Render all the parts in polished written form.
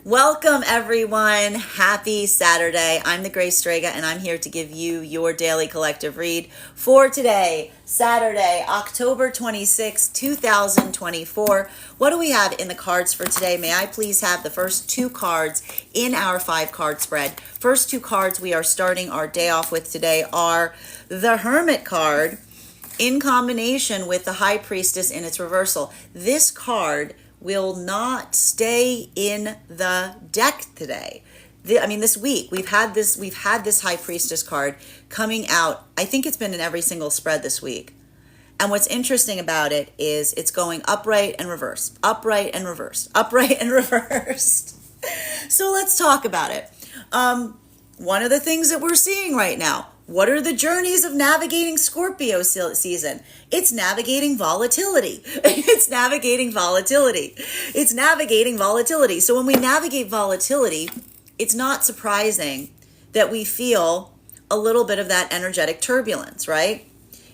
Welcome everyone. Happy Saturday. I'm the Grace Strega and I'm here to give you your daily collective read for today, Saturday, October 26, 2024. What do we have in the cards for today? May I please have the first two cards in our 5-card spread? First two cards we are starting our day off with today are the Hermit card in combination with the High Priestess in its reversal. This card will not stay in the deck today. This week we've had this High Priestess card coming out. I think it's been in every single spread this week. And what's interesting about it is it's going upright and reversed, upright and reversed, upright and reversed. So let's talk about it. One of the things that we're seeing right now, what are the journeys of navigating Scorpio season? It's navigating volatility. It's navigating volatility. It's navigating volatility. So when we navigate volatility, it's not surprising that we feel a little bit of that energetic turbulence, right?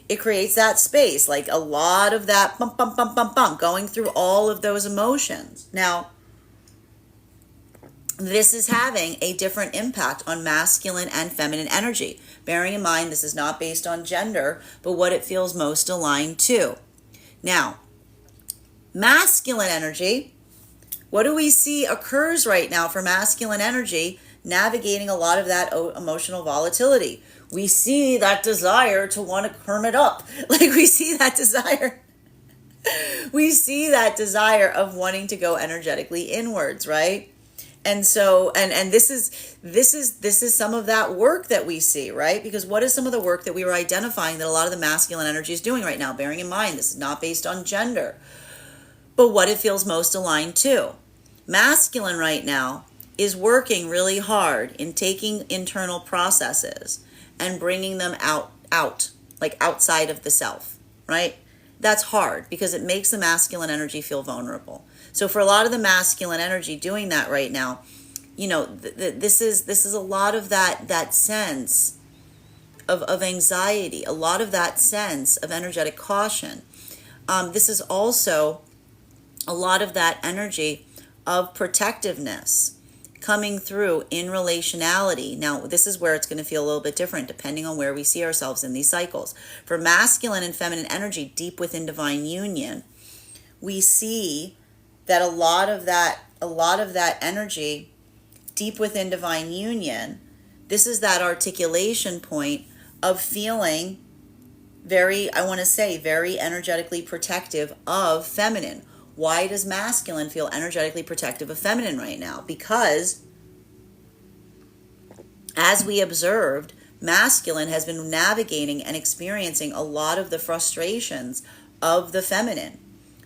It creates that space, like a lot of that bump, bump, bump, bump, bump, going through all of those emotions. Now, this is having a different impact on masculine and feminine energy. Bearing in mind, this is not based on gender, but what it feels most aligned to. Now, masculine energy, what do we see occurs right now for masculine energy navigating a lot of that emotional volatility? We see that desire to want to hermit up. Like we see that desire. We see that desire of wanting to go energetically inwards, right? And so, and this is some of that work that we see, right? Because what is some of the work that we were identifying that a lot of the masculine energy is doing right now? Bearing in mind, this is not based on gender, but what it feels most aligned to. Masculine right now is working really hard in taking internal processes and bringing them out, like outside of the self, right? That's hard because it makes the masculine energy feel vulnerable. So for a lot of the masculine energy doing that right now, you know, this is a lot of that sense of anxiety, a lot of that sense of energetic caution. This is also a lot of that energy of protectiveness coming through in relationality. Now, this is where it's going to feel a little bit different depending on where we see ourselves in these cycles. For masculine and feminine energy deep within divine union, we see that a lot of that energy deep within divine union, this is that articulation point of feeling very energetically protective of feminine. Why does masculine feel energetically protective of feminine right now? Because as we observed, masculine has been navigating and experiencing a lot of the frustrations of the feminine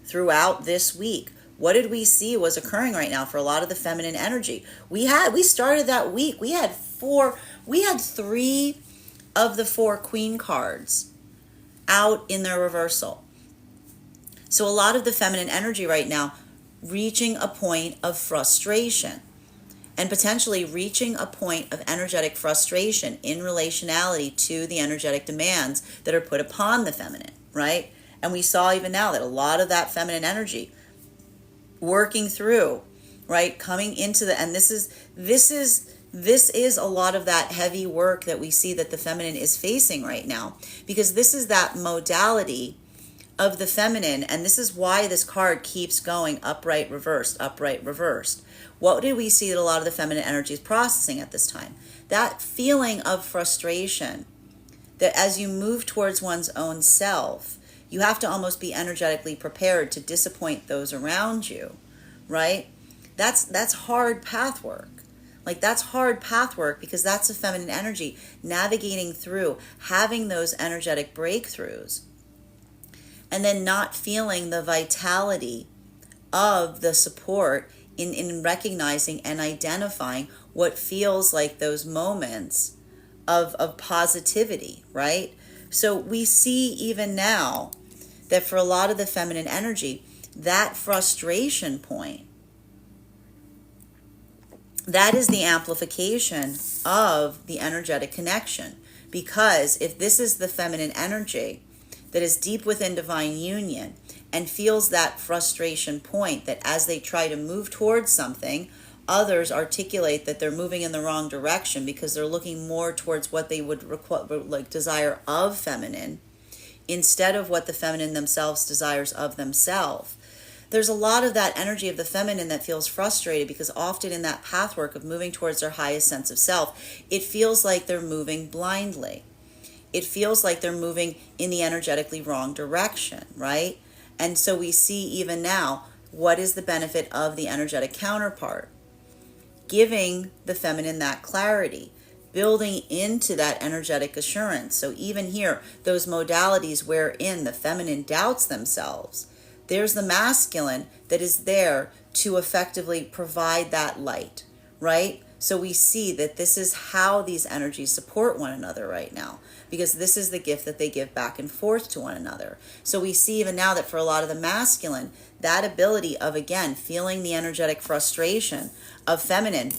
throughout this week. What did we see was occurring right now for a lot of the feminine energy? We started that week. We had 3 of the 4 queen cards out in their reversal. So a lot of the feminine energy right now reaching a point of frustration and potentially reaching a point of energetic frustration in relationality to the energetic demands that are put upon the feminine, right? And we saw even now that a lot of that feminine energy working through, right, coming into and this is a lot of that heavy work that we see that the feminine is facing right now, because this is that modality of the feminine, and this is why this card keeps going upright, reversed, upright, reversed. What did we see that a lot of the feminine energy is processing at this time? That feeling of frustration that as you move towards one's own self, you have to almost be energetically prepared to disappoint those around you, right? That's hard path work. Like that's hard path work because that's the feminine energy navigating through, having those energetic breakthroughs, and then not feeling the vitality of the support in recognizing and identifying what feels like those moments of positivity, right? So we see even now that for a lot of the feminine energy, that frustration point, that is the amplification of the energetic connection. Because if this is the feminine energy that is deep within divine union and feels that frustration point, that as they try to move towards something, others articulate that they're moving in the wrong direction because they're looking more towards what they would like desire of feminine instead of what the feminine themselves desires of themselves. There's a lot of that energy of the feminine that feels frustrated because often in that pathwork of moving towards their highest sense of self, it feels like they're moving blindly. It feels like they're moving in the energetically wrong direction, right? And so we see even now, what is the benefit of the energetic counterpart? Giving the feminine that clarity, building into that energetic assurance. So even here, those modalities wherein the feminine doubts themselves, there's the masculine that is there to effectively provide that light, right? So we see that this is how these energies support one another right now, because this is the gift that they give back and forth to one another. So we see even now that for a lot of the masculine, that ability of, again, feeling the energetic frustration of feminine,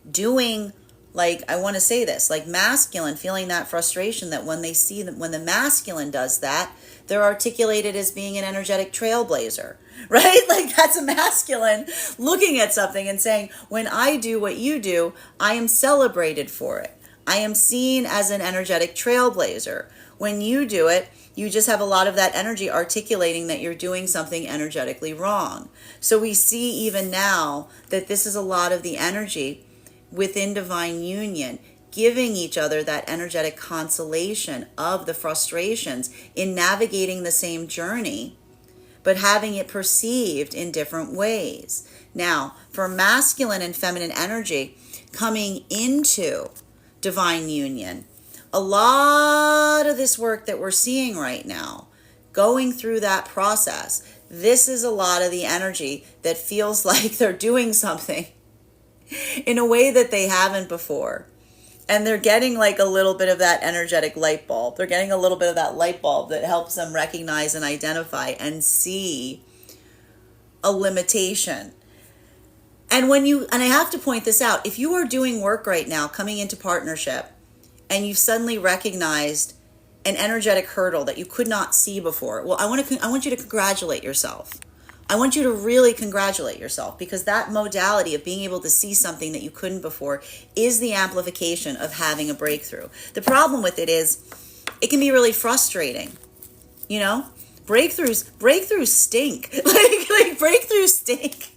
doing, like, I want to say this, like masculine, feeling that frustration that when they see that when the masculine does that, they're articulated as being an energetic trailblazer, right? Like that's a masculine looking at something and saying, when I do what you do, I am celebrated for it. I am seen as an energetic trailblazer. When you do it, you just have a lot of that energy articulating that you're doing something energetically wrong. So we see even now that this is a lot of the energy within divine union, giving each other that energetic consolation of the frustrations in navigating the same journey, but having it perceived in different ways. Now, for masculine and feminine energy coming into divine union, a lot of this work that we're seeing right now, going through that process, this is a lot of the energy that feels like they're doing something in a way that they haven't before. And they're getting like a little bit of that energetic light bulb. They're getting a little bit of that light bulb that helps them recognize and identify and see a limitation. And I have to point this out, if you are doing work right now, coming into partnership, and you've suddenly recognized an energetic hurdle that you could not see before, well, I want you to congratulate yourself. I want you to really congratulate yourself, because that modality of being able to see something that you couldn't before is the amplification of having a breakthrough. The problem with it is it can be really frustrating. You know, breakthroughs stink. like breakthroughs stink.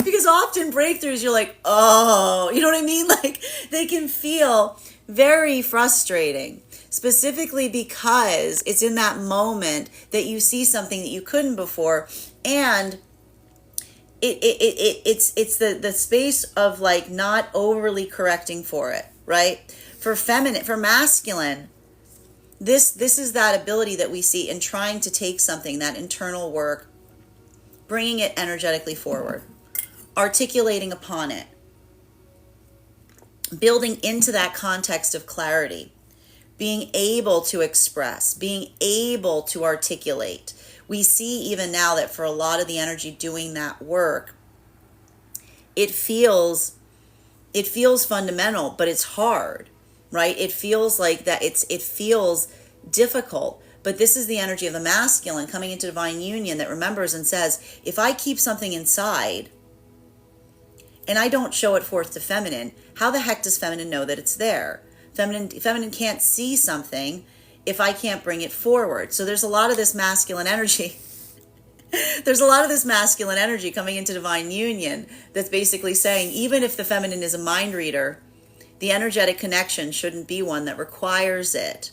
Because often breakthroughs, you're like, oh, you know what I mean? Like they can feel very frustrating. Specifically because it's in that moment that you see something that you couldn't before, and it's the space of like not overly correcting for it, right? For masculine, this is that ability that we see in trying to take something, that internal work, bringing it energetically forward, articulating upon it, building into that context of clarity, being able to express, being able to articulate. We see even now that for a lot of the energy doing that work, it feels fundamental, but it's hard, right? It feels like that it feels difficult. But this is the energy of the masculine coming into divine union that remembers and says, if I keep something inside and I don't show it forth to feminine, how the heck does feminine know that it's there? Feminine can't see something if I can't bring it forward. So there's a lot of this masculine energy. There's a lot of this masculine energy coming into divine union that's basically saying, even if the feminine is a mind reader, the energetic connection shouldn't be one that requires it,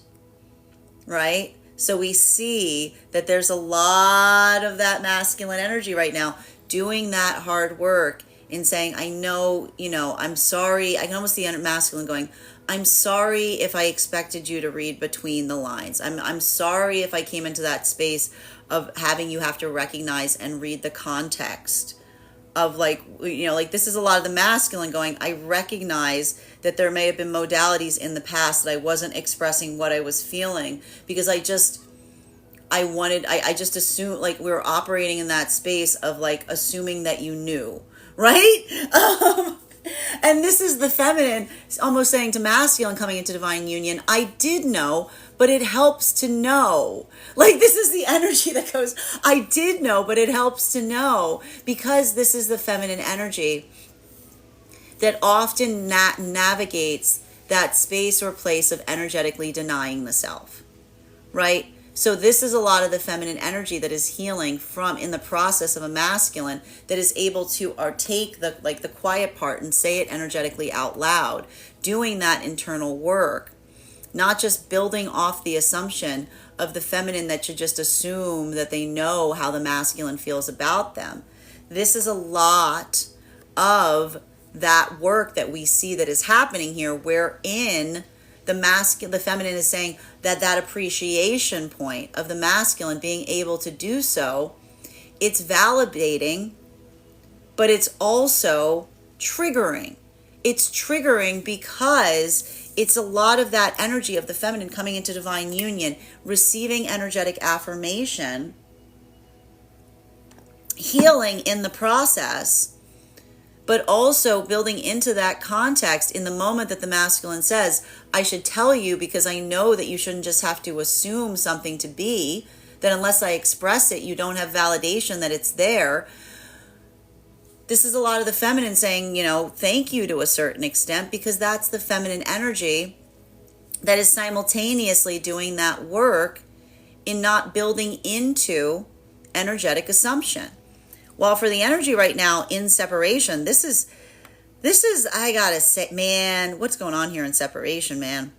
right? So we see that there's a lot of that masculine energy right now doing that hard work in saying, I know, I'm sorry. I can almost see masculine going, I'm sorry if I expected you to read between the lines. I'm sorry if I came into that space of having you have to recognize and read the context of like this is a lot of the masculine going, I recognize that there may have been modalities in the past that I wasn't expressing what I was feeling because I just assumed, like, we were operating in that space of like assuming that you knew, right? And this is the feminine almost saying to masculine coming into divine union, I did know, but it helps to know. Like, this is the energy that goes, I did know, but it helps to know, because this is the feminine energy that often navigates that space or place of energetically denying the self, right? So this is a lot of the feminine energy that is healing from in the process of a masculine that is able to take the quiet part and say it energetically out loud, doing that internal work, not just building off the assumption of the feminine that should just assume that they know how the masculine feels about them. This is a lot of that work that we see that is happening here, wherein the feminine is saying that appreciation point of the masculine being able to do so, it's validating, but it's also triggering. It's triggering because it's a lot of that energy of the feminine coming into divine union, receiving energetic affirmation, healing in the process, but also building into that context in the moment that the masculine says, I should tell you because I know that you shouldn't just have to assume something to be, that unless I express it, you don't have validation that it's there. This is a lot of the feminine saying, thank you to a certain extent, because that's the feminine energy that is simultaneously doing that work in not building into energetic assumption. While for the energy right now in separation, this is, I gotta say, man, what's going on here in separation, man?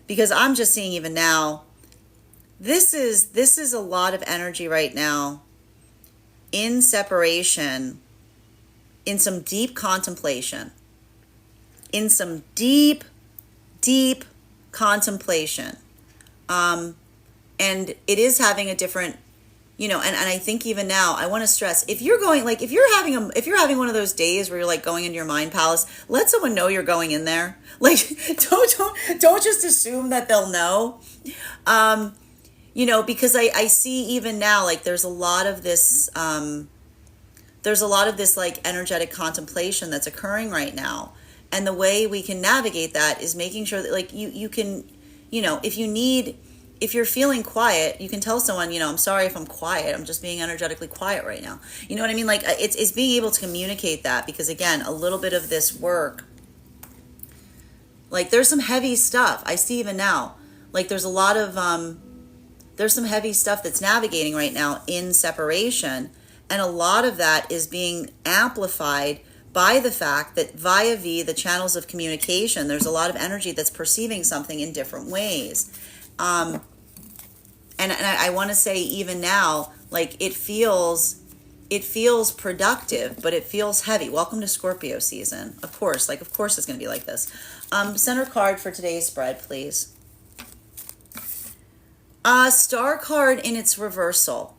Because I'm just seeing even now, this is a lot of energy right now in separation, in some deep contemplation, in some deep contemplation. And it is having a different, and I think even now, I want to stress, if you're having one of those days where you're like going into your mind palace, let someone know you're going in there. Like, don't just assume that they'll know. Because I see even now, like, there's a lot of this like energetic contemplation that's occurring right now. And the way we can navigate that is making sure that, like, you can, if you're feeling quiet, you can tell someone, I'm sorry if I'm quiet. I'm just being energetically quiet right now. You know what I mean? Like, it's being able to communicate that, because again, a little bit of this work, like, there's some heavy stuff. I see even now, like, there's a lot of, there's some heavy stuff that's navigating right now in separation. And a lot of that is being amplified by the fact that via the channels of communication, there's a lot of energy that's perceiving something in different ways. And I want to say even now, like, it feels productive, but it feels heavy. Welcome to Scorpio season. Of course it's going to be like this. Center card for today's spread, please. Star card in its reversal.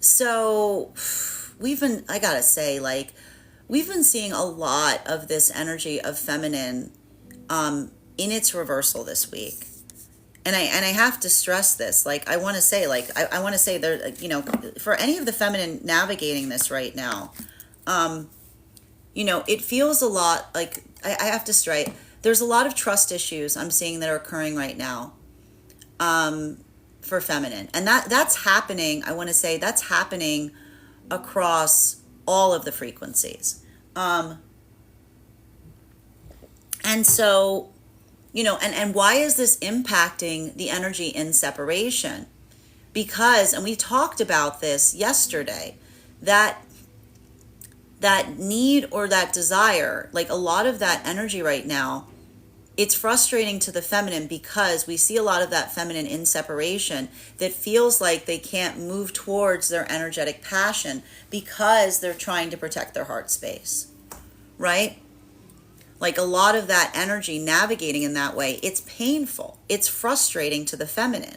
So we've been seeing a lot of this energy of feminine in its reversal this week. And I have to stress this. Like, I want to say there, for any of the feminine navigating this right now, it feels a lot like, I have to stress, there's a lot of trust issues I'm seeing that are occurring right now. For feminine, and that's happening. I want to say that's happening across all of the frequencies, and so, and why is this impacting the energy in separation? Because, and we talked about this yesterday, that need or that desire, like a lot of that energy right now, it's frustrating to the feminine, because we see a lot of that feminine in separation that feels like they can't move towards their energetic passion because they're trying to protect their heart space, right? Like, a lot of that energy navigating in that way, it's painful. It's frustrating to the feminine,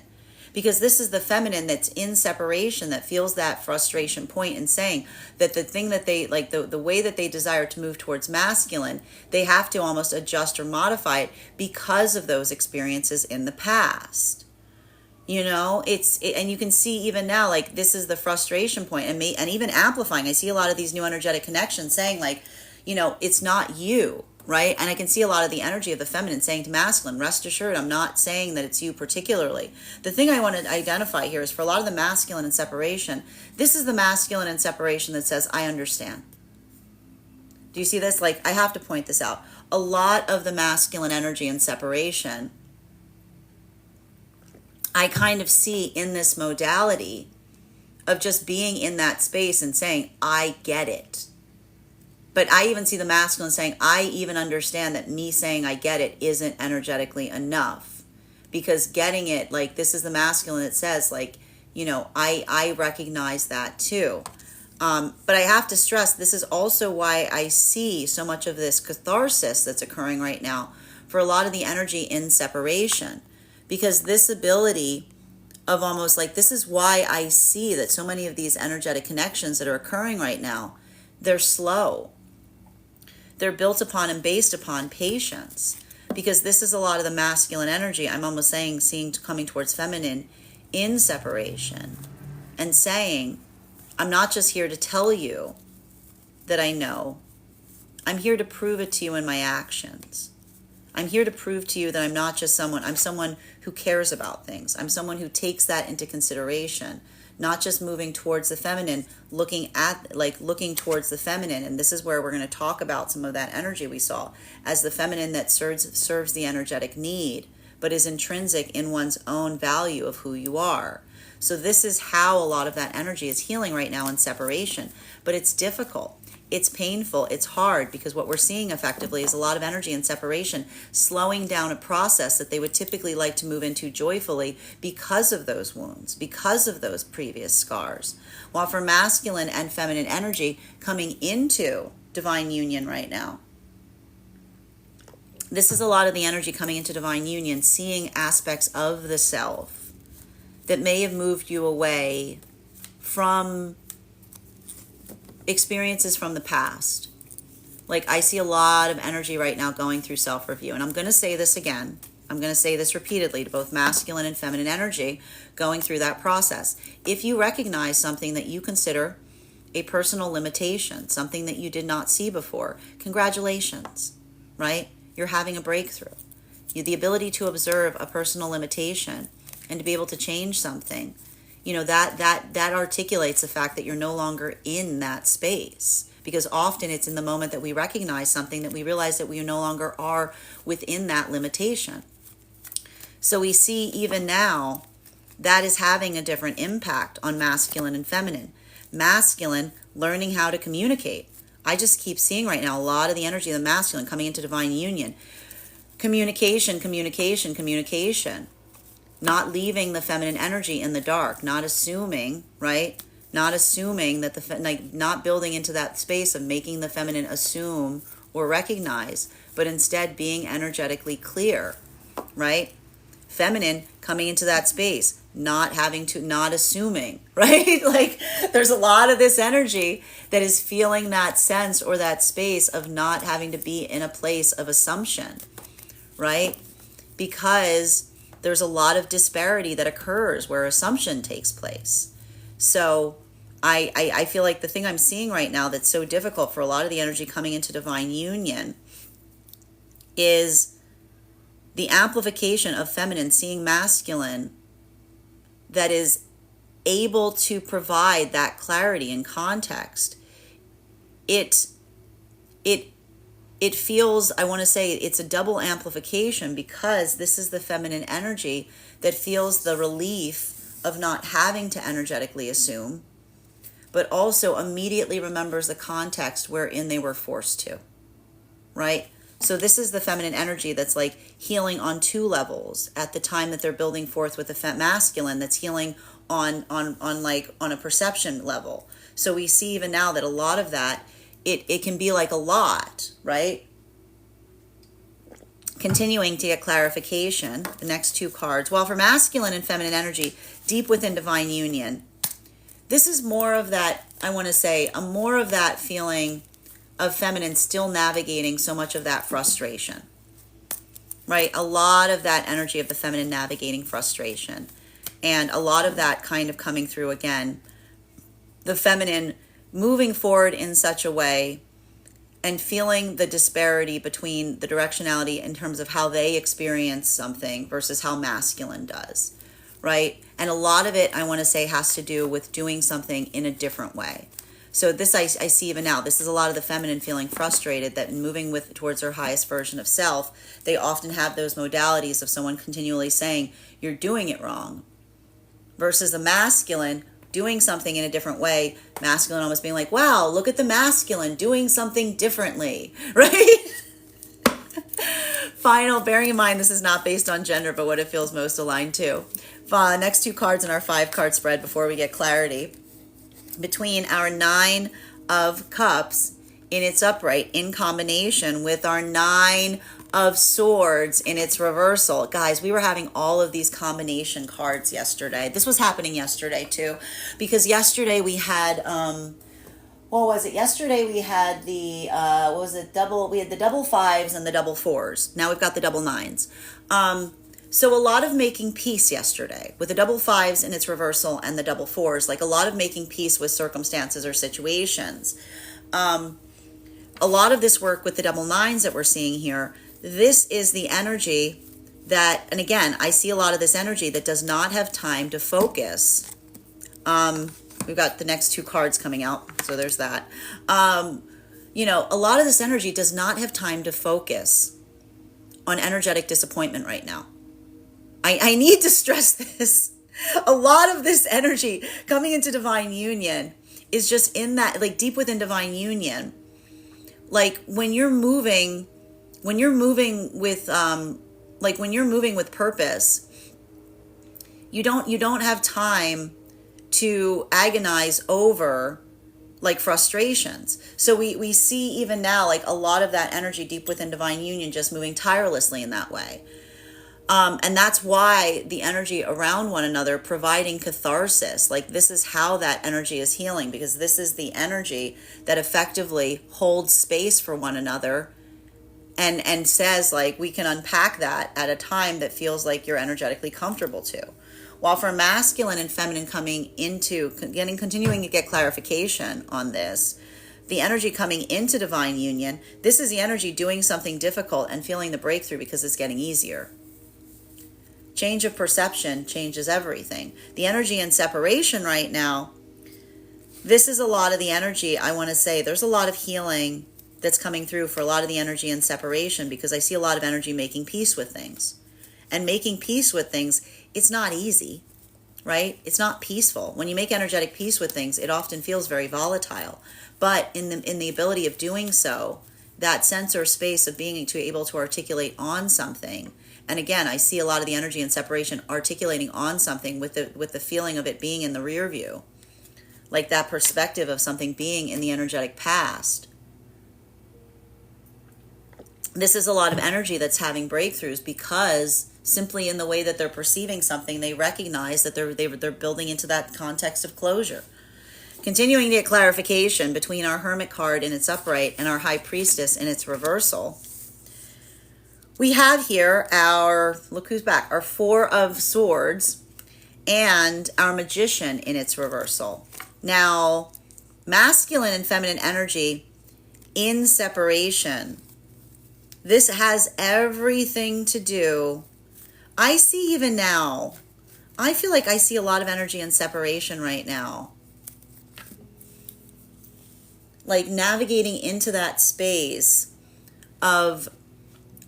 because this is the feminine that's in separation that feels that frustration point and saying that the thing that they like, the way that they desire to move towards masculine, they have to almost adjust or modify it because of those experiences in the past. And you can see even now, like, this is the frustration point, and even amplifying. I see a lot of these new energetic connections saying, like, it's not you, right? And I can see a lot of the energy of the feminine saying to masculine, rest assured, I'm not saying that it's you particularly. The thing I want to identify here is for a lot of the masculine in separation, this is the masculine in separation that says, I understand. Do you see this? Like, I have to point this out. A lot of the masculine energy in separation, I kind of see in this modality of just being in that space and saying, I get it. But I even see the masculine saying, I even understand that me saying I get it isn't energetically enough. Because getting it, like, this is the masculine that says, like, I recognize that too. But I have to stress, this is also why I see so much of this catharsis that's occurring right now for a lot of the energy in separation. Because this ability of almost like, this is why I see that so many of these energetic connections that are occurring right now, they're slow. They're built upon and based upon patience. Because this is a lot of the masculine energy, I'm almost saying, seeing coming towards feminine in separation. And saying, I'm not just here to tell you that I know. I'm here to prove it to you in my actions. I'm here to prove to you that I'm not just someone, I'm someone who cares about things. I'm someone who takes that into consideration, not just moving towards the feminine, looking towards the feminine. And this is where we're going to talk about some of that energy we saw as the feminine that serves the energetic need, but is intrinsic in one's own value of who you are. So this is how a lot of that energy is healing right now in separation. But it's difficult. It's painful. It's hard, because what we're seeing effectively is a lot of energy in separation, slowing down a process that they would typically like to move into joyfully because of those wounds, because of those previous scars. While for masculine and feminine energy coming into divine union right now, this is a lot of the energy coming into divine union, seeing aspects of the self that may have moved you away from experiences from the past. Like, I see a lot of energy right now going through self-review. And I'm going to say this again. I'm going to say this repeatedly to both masculine and feminine energy going through that process. If you recognize something that you consider a personal limitation, something that you did not see before, congratulations, right? You're having a breakthrough. The ability to observe a personal limitation and to be able to change something, that articulates the fact that you're no longer in that space. Because often it's in the moment that we recognize something that we realize that we no longer are within that limitation. So we see even now that is having a different impact on masculine and feminine. Masculine, learning how to communicate. I just keep seeing right now a lot of the energy of the masculine coming into divine union. Communication, communication, communication. Not leaving the feminine energy in the dark, not assuming, right? Not assuming that not building into that space of making the feminine assume or recognize, but instead being energetically clear, right? Feminine coming into that space, not assuming, right? Like, there's a lot of this energy that is feeling that sense or that space of not having to be in a place of assumption, right? Because there's a lot of disparity that occurs where assumption takes place. So I feel like the thing I'm seeing right now that's so difficult for a lot of the energy coming into divine union is the amplification of feminine seeing masculine that is able to provide that clarity and context. It feels, I want to say, it's a double amplification, because this is the feminine energy that feels the relief of not having to energetically assume, but also immediately remembers the context wherein they were forced to, right? So this is the feminine energy that's like healing on two levels at the time that they're building forth with the masculine that's healing on a perception level. So we see even now that a lot of that, it can be like a lot, right? Continuing to get clarification, the next two cards. While for masculine and feminine energy, deep within divine union, this is more of that, I want to say, more of that feeling of feminine still navigating so much of that frustration, right? A lot of that energy of the feminine navigating frustration. And a lot of that kind of coming through again, the feminine moving forward in such a way and feeling the disparity between the directionality in terms of how they experience something versus how masculine does, right? And a lot of it, I want to say, has to do with doing something in a different way. So this I see even now. This is a lot of the feminine feeling frustrated that in moving towards their highest version of self, they often have those modalities of someone continually saying, you're doing it wrong. Versus the masculine doing something in a different way. Masculine almost being like, wow, look at the masculine doing something differently, right? Final, bearing in mind this is not based on gender, but what it feels most aligned to. Next two cards in our 5-card spread before we get clarity. Between our 9 of Cups in its upright in combination with our 9 of Swords in its reversal. Guys, we were having all of these combination cards yesterday. This was happening yesterday too, because yesterday we had what was it? Yesterday we had the we had the double 5s and the double 4s. Now we've got the double 9s. So a lot of making peace yesterday with the double 5s in its reversal and the double 4s, like a lot of making peace with circumstances or situations. A lot of this work with the double 9s that we're seeing here, this is the energy that, and again, I see a lot of this energy that does not have time to focus. We've got the next 2 cards coming out, so there's that. You know, a lot of this energy does not have time to focus on energetic disappointment right now. I need to stress this. A lot of this energy coming into divine union is just in that, like deep within divine union. Like when you're moving with when you're moving with purpose, you don't have time to agonize over like frustrations. So we see even now like a lot of that energy deep within divine union just moving tirelessly in that way. And that's why the energy around one another providing catharsis, like this is how that energy is healing, because this is the energy that effectively holds space for one another and says like we can unpack that at a time that feels like you're energetically comfortable to. While for masculine and feminine continuing to get clarification on this, the energy coming into divine union, this is the energy doing something difficult and feeling the breakthrough because it's getting easier. Change of perception changes everything. The energy in separation right now, this is a lot of the energy, I want to say, there's a lot of healing that's coming through for a lot of the energy in separation, because I see a lot of energy making peace with things. And making peace with things, it's not easy, right? It's not peaceful. When you make energetic peace with things, it often feels very volatile. But in the ability of doing so, that sense or space of being able to articulate on something. And again, I see a lot of the energy in separation articulating on something with the feeling of it being in the rear view. Like that perspective of something being in the energetic past. This is a lot of energy that's having breakthroughs because simply in the way that they're perceiving something, they recognize that they're building into that context of closure. Continuing to get clarification between our Hermit card in its upright and our High Priestess in its reversal. We have here look who's back, our 4 of Swords and our Magician in its reversal. Now, masculine and feminine energy in separation. This has everything to do. I see even now, I feel like I see a lot of energy in separation right now. Like navigating into that space of,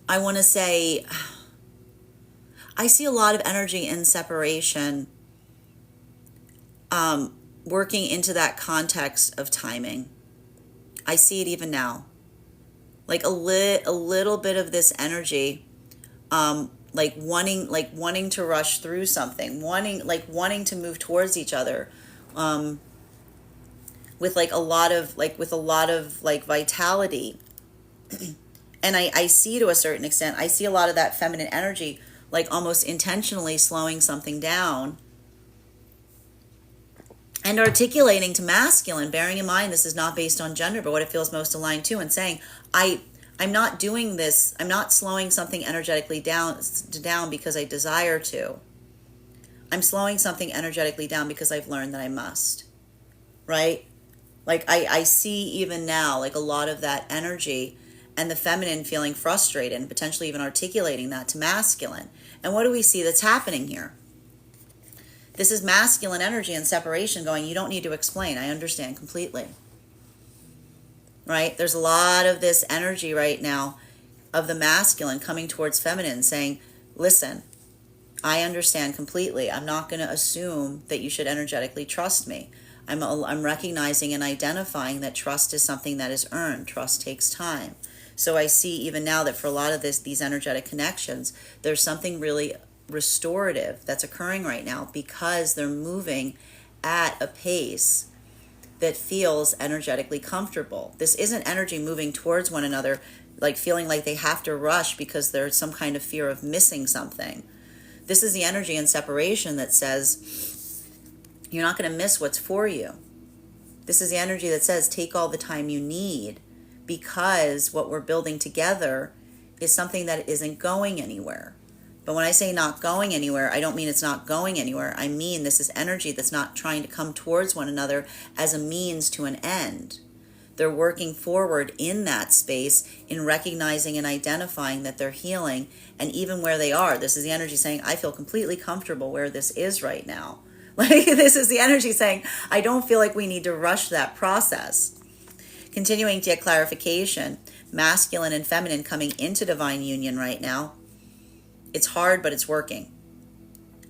I want to say, I see a lot of energy in separation, working into that context of timing. I see it even now. Like a little bit of this energy, like wanting to rush through something, wanting to move towards each other, with a lot of vitality. And I see to a certain extent, I see a lot of that feminine energy, like almost intentionally slowing something down and articulating to masculine, bearing in mind this is not based on gender, but what it feels most aligned to, and saying, I'm not doing this, I'm not slowing something energetically down because I desire to. I'm slowing something energetically down because I've learned that I must, right? Like I see even now, like a lot of that energy and the feminine feeling frustrated and potentially even articulating that to masculine. And what do we see that's happening here? This is masculine energy and separation going, you don't need to explain. I understand completely. Right? There's a lot of this energy right now of the masculine coming towards feminine saying, listen, I understand completely. I'm not going to assume that you should energetically trust me. I'm recognizing and identifying that trust is something that is earned. Trust takes time. So I see even now that for a lot of these energetic connections, there's something really restorative that's occurring right now because they're moving at a pace that feels energetically comfortable. This isn't energy moving towards one another, like feeling like they have to rush because there's some kind of fear of missing something. This is the energy in separation that says, you're not going to miss what's for you. This is the energy that says, take all the time you need, because what we're building together is something that isn't going anywhere. But when I say not going anywhere, I don't mean it's not going anywhere. I mean this is energy that's not trying to come towards one another as a means to an end. They're working forward in that space in recognizing and identifying that they're healing. And even where they are, this is the energy saying, I feel completely comfortable where this is right now. Like this is the energy saying, I don't feel like we need to rush that process. Continuing to get clarification, masculine and feminine coming into divine union right now. It's hard, but it's working.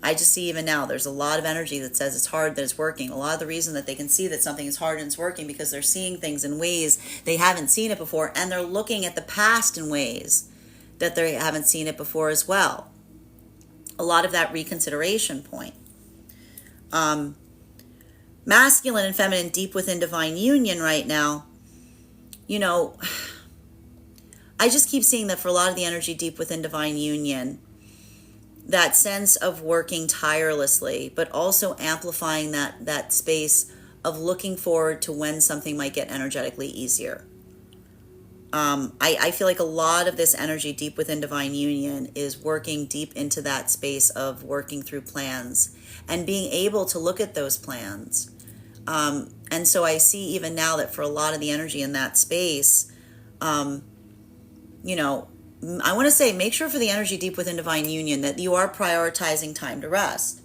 I just see even now there's a lot of energy that says it's hard, that it's working. A lot of the reason that they can see that something is hard and it's working because they're seeing things in ways they haven't seen it before, and they're looking at the past in ways that they haven't seen it before as well. A lot of that reconsideration point. Masculine and feminine deep within divine union right now, I just keep seeing that for a lot of the energy deep within divine union, that sense of working tirelessly, but also amplifying that space of looking forward to when something might get energetically easier. I feel like a lot of this energy deep within divine union is working deep into that space of working through plans and being able to look at those plans. And so I see even now that for a lot of the energy in that space, I want to say, make sure for the energy deep within divine union that you are prioritizing time to rest.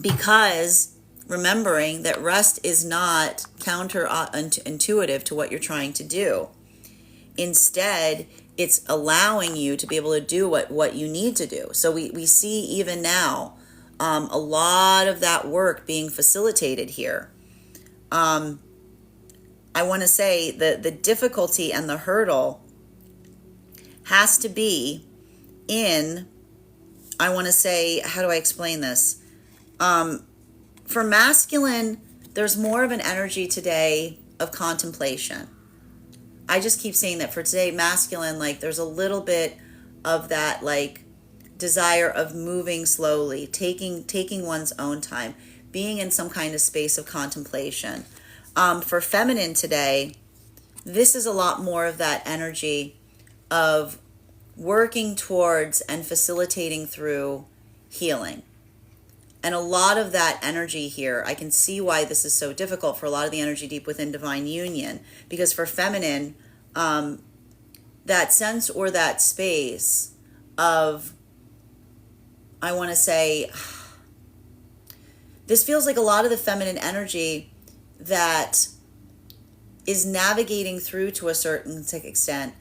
Because remembering that rest is not counterintuitive to what you're trying to do. Instead, it's allowing you to be able to do what you need to do. So we see even now a lot of that work being facilitated here. I want to say that the difficulty and the hurdle has to be in, I want to say, how do I explain this? For masculine, there's more of an energy today of contemplation. I just keep saying that for today, masculine, like there's a little bit of that like desire of moving slowly, taking one's own time, being in some kind of space of contemplation. For feminine today, this is a lot more of that energy of working towards and facilitating through healing. And a lot of that energy here, I can see why this is so difficult for a lot of the energy deep within divine union, because for feminine, that sense or that space of, I want to say, this feels like a lot of the feminine energy that is navigating through to a certain extent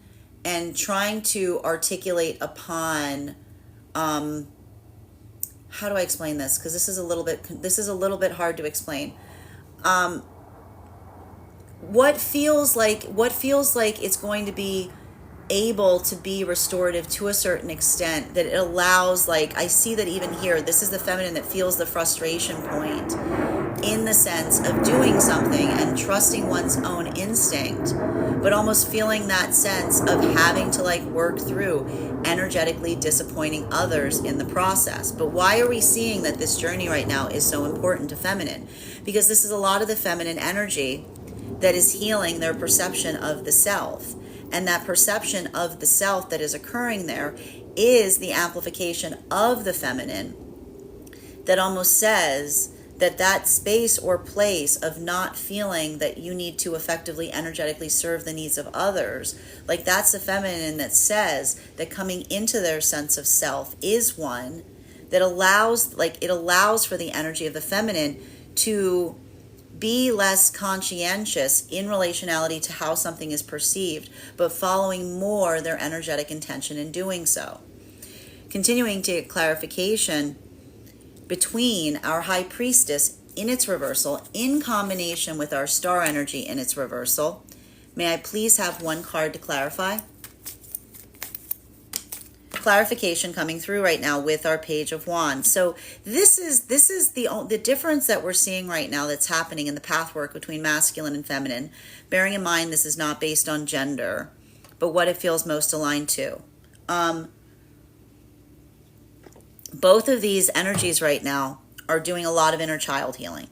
and trying to articulate upon, how do I explain this? Because this is a little bit hard to explain. What feels like it's going to be able to be restorative to a certain extent, that it allows, like I see that even here, this is the feminine that feels the frustration point in the sense of doing something and trusting one's own instinct, but almost feeling that sense of having to like work through energetically disappointing others in the process. But why are we seeing that this journey right now is so important to feminine? Because this is a lot of the feminine energy that is healing their perception of the self. And that perception of the self that is occurring there is the amplification of the feminine that almost says that space or place of not feeling that you need to effectively energetically serve the needs of others, like that's the feminine that says that coming into their sense of self is one that allows, like it allows for the energy of the feminine to be less conscientious in relationality to how something is perceived, but following more their energetic intention in doing so. Continuing to get clarification between our high priestess in its reversal in combination with our star energy in its reversal. May I please have one card to clarify? Clarification coming through right now with our Page of Wands. So this is the difference that we're seeing right now that's happening in the pathwork between masculine and feminine. Bearing in mind this is not based on gender, but what it feels most aligned to. Both of these energies right now are doing a lot of inner child healing.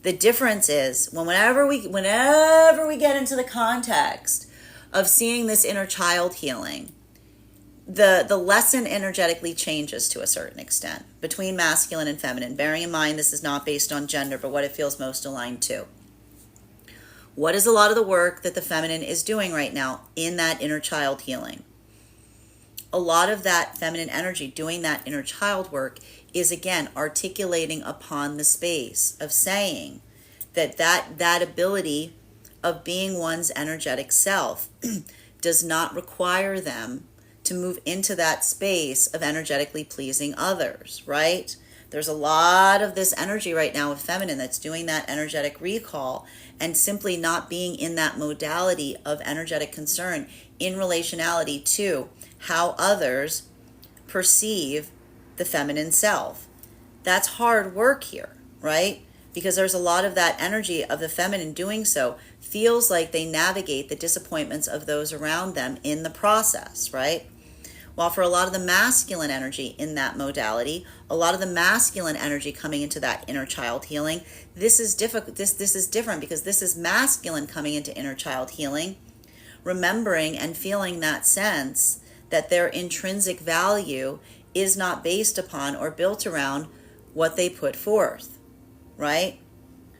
The difference is whenever we get into the context of seeing this inner child healing, the lesson energetically changes to a certain extent between masculine and feminine, bearing in mind this is not based on gender, but what it feels most aligned to. What is a lot of the work that the feminine is doing right now in that inner child healing? A lot of that feminine energy doing that inner child work is, again, articulating upon the space of saying that ability of being one's energetic self does not require them to move into that space of energetically pleasing others, right? There's a lot of this energy right now of feminine that's doing that energetic recall and simply not being in that modality of energetic concern in relationality to how others perceive the feminine self. That's hard work here, right? Because there's a lot of that energy of the feminine doing so feels like they navigate the disappointments of those around them in the process, right? While for a lot of the masculine energy in that modality, a lot of the masculine energy coming into that inner child healing, this is difficult. This is different because this is masculine coming into inner child healing, remembering and feeling that sense that their intrinsic value is not based upon or built around what they put forth, right?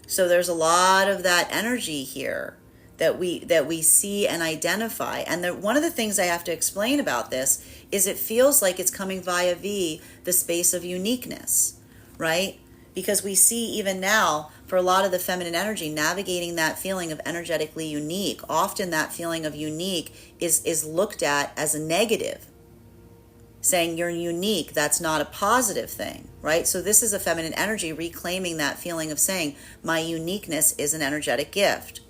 So there's a lot of that energy here that we see and identify. And one of the things I have to explain about this is it feels like it's coming via the space of uniqueness, right? Because we see even now for a lot of the feminine energy navigating that feeling of energetically unique. Often that feeling of unique is looked at as a negative. Saying you're unique, that's not a positive thing, right? So this is a feminine energy reclaiming that feeling of saying my uniqueness is an energetic gift.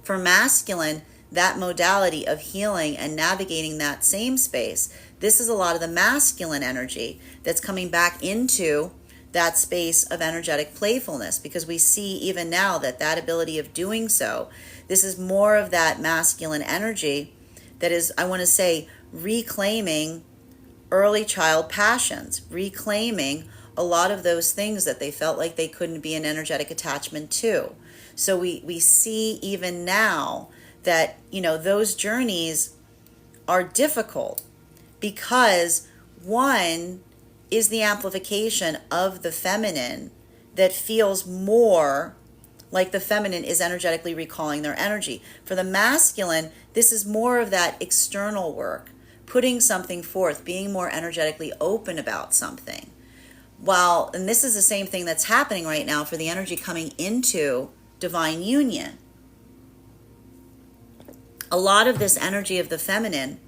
For masculine, that modality of healing and navigating that same space, this is a lot of the masculine energy that's coming back into that space of energetic playfulness, because we see even now that ability of doing so, this is more of that masculine energy that is, I want to say, reclaiming early child passions, reclaiming a lot of those things that they felt like they couldn't be an energetic attachment to. So we see even now that, those journeys are difficult because one is the amplification of the feminine that feels more like the feminine is energetically recalling their energy. For the masculine, this is more of that external work, putting something forth, being more energetically open about something. And this is the same thing that's happening right now for the energy coming into divine union. A lot of this energy of the feminine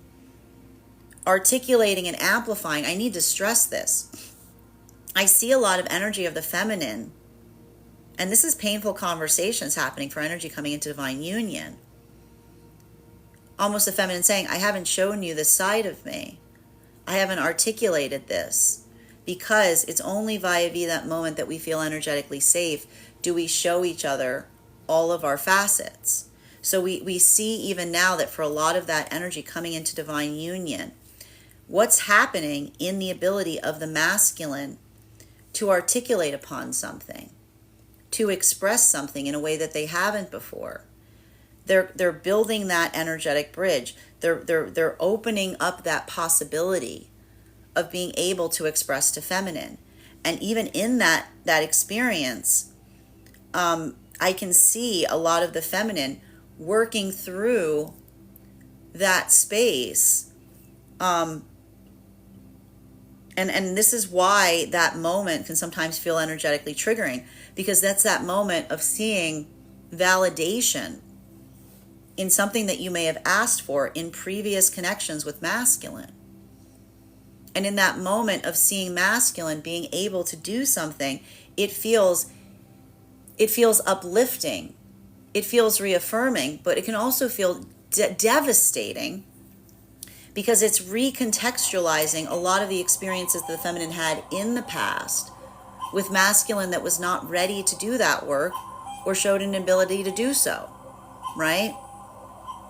articulating and amplifying, I need to stress this. I see a lot of energy of the feminine, and this is painful conversations happening for energy coming into divine union. Almost the feminine saying, I haven't shown you this side of me. I haven't articulated this, because it's only via that moment that we feel energetically safe do we show each other all of our facets. So we see even now that for a lot of that energy coming into divine union, what's happening in the ability of the masculine to articulate upon something, to express something in a way that they haven't before. They're building that energetic bridge. They're opening up that possibility of being able to express to feminine. And even in that experience, I can see a lot of the feminine working through that space. And this is why that moment can sometimes feel energetically triggering, because that's that moment of seeing validation in something that you may have asked for in previous connections with masculine. And in that moment of seeing masculine being able to do something, it feels uplifting. It feels reaffirming, but it can also feel devastating, because it's recontextualizing a lot of the experiences that the feminine had in the past with masculine that was not ready to do that work or showed an ability to do so, right?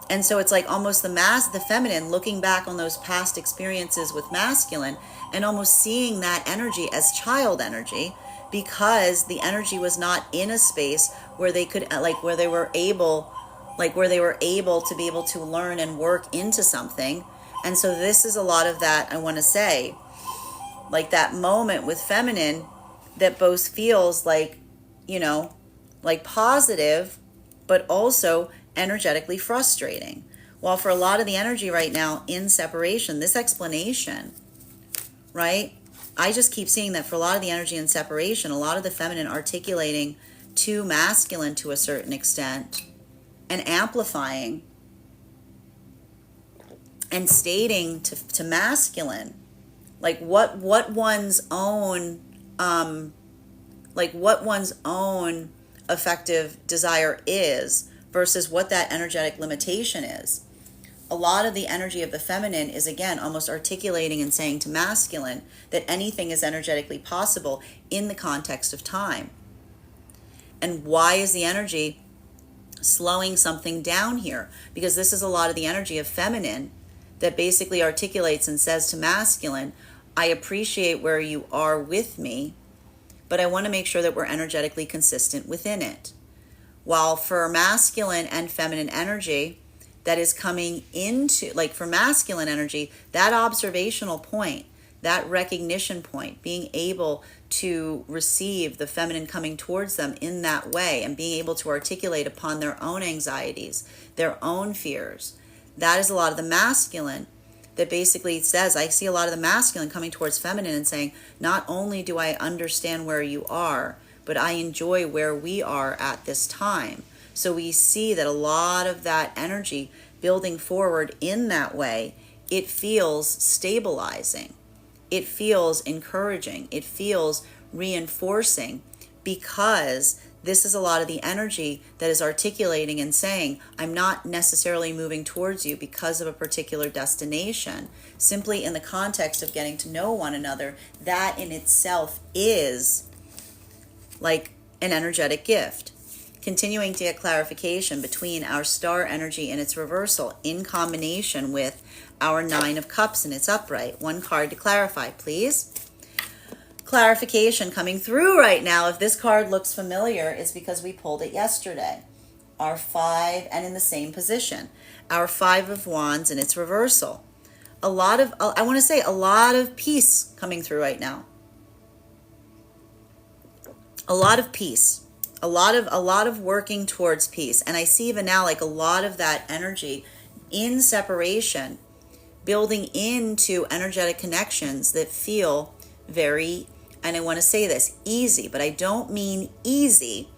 And so it's like almost the feminine looking back on those past experiences with masculine and almost seeing that energy as child energy, because the energy was not in a space where they could, where they were able to be able to learn and work into something. And so this is a lot of that, I want to say, like that moment with feminine that both feels like, like positive, but also energetically frustrating. While for a lot of the energy right now in separation, this explanation, right? I just keep seeing that for a lot of the energy in separation, a lot of the feminine articulating to masculine to a certain extent and amplifying and stating to masculine, like what one's own effective desire is versus what that energetic limitation is. A lot of the energy of the feminine is, again, almost articulating and saying to masculine that anything is energetically possible in the context of time. And why is the energy slowing something down here? Because this is a lot of the energy of feminine that basically articulates and says to masculine, I appreciate where you are with me, but I want to make sure that we're energetically consistent within it. While for masculine and feminine energy, that is coming into, like for masculine energy, that observational point, that recognition point, being able to receive the feminine coming towards them in that way and being able to articulate upon their own anxieties, their own fears. That is a lot of the masculine that basically says, I see a lot of the masculine coming towards feminine and saying, not only do I understand where you are, but I enjoy where we are at this time. So we see that a lot of that energy building forward in that way, it feels stabilizing. It feels encouraging. It feels reinforcing, because this is a lot of the energy that is articulating and saying, I'm not necessarily moving towards you because of a particular destination, simply in the context of getting to know one another. That in itself is like an energetic gift. Continuing to get clarification between our star energy and its reversal in combination with our 9 of Cups and its upright. One card to clarify, please. Clarification coming through right now, if this card looks familiar, is because we pulled it yesterday. Our 5, and in the same position, our 5 of Wands and its reversal. A lot of peace coming through right now. A lot of peace. A lot of working towards peace. And I see even now like a lot of that energy in separation building into energetic connections that feel very, and I want to say this, easy, but I don't mean easy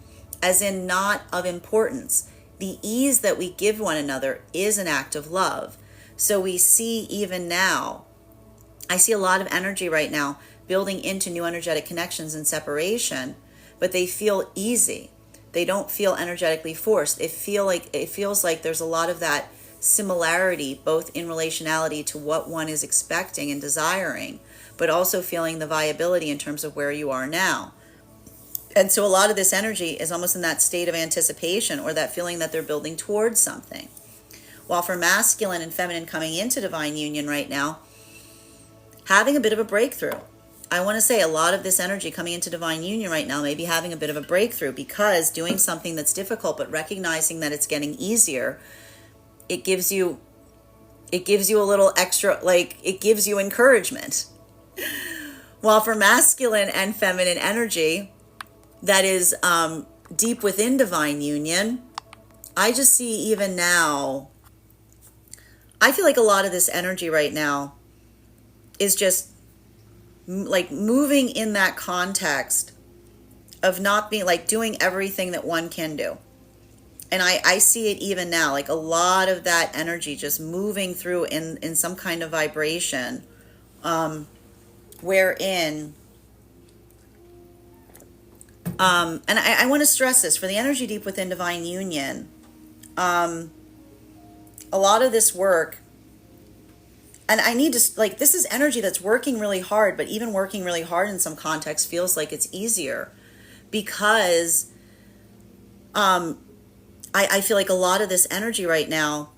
as in not of importance. The ease that we give one another is an act of love. So we see even now, I see a lot of energy right now building into new energetic connections in separation, but they feel easy. They don't feel energetically forced. It feels like there's a lot of that similarity, both in relationality to what one is expecting and desiring, but also feeling the viability in terms of where you are now. And so a lot of this energy is almost in that state of anticipation, or that feeling that they're building towards something. While for masculine and feminine coming into divine union right now, having a bit of a breakthrough. I want to say a lot of this energy coming into divine union right now may be having a bit of a breakthrough, because doing something that's difficult but recognizing that it's getting easier, it gives you a little extra, like it gives you encouragement. While for masculine and feminine energy, that is deep within divine union, I just see even now, I feel like a lot of this energy right now is just like moving in that context of not being like doing everything that one can do. And I see it even now, like a lot of that energy just moving through in some kind of vibration, wherein, and I want to stress this, for the energy deep within divine union, a lot of this work, and I need to, like, this is energy that's working really hard, but even working really hard in some context feels like it's easier because, I feel like a lot of this energy right now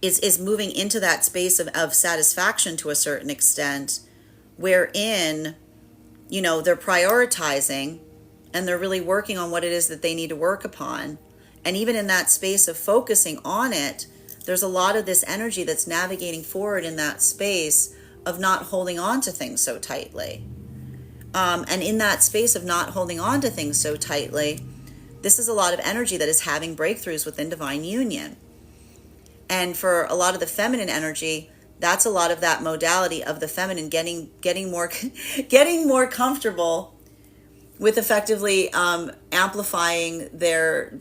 is moving into that space of satisfaction to a certain extent, wherein, you know, they're prioritizing and they're really working on what it is that they need to work upon. And even in that space of focusing on it, there's a lot of this energy that's navigating forward in that space of not holding on to things so tightly. And in that space of not holding on to things so tightly, this is a lot of energy that is having breakthroughs within divine union. And for a lot of the feminine energy, that's a lot of that modality of the feminine getting more getting more comfortable with effectively amplifying their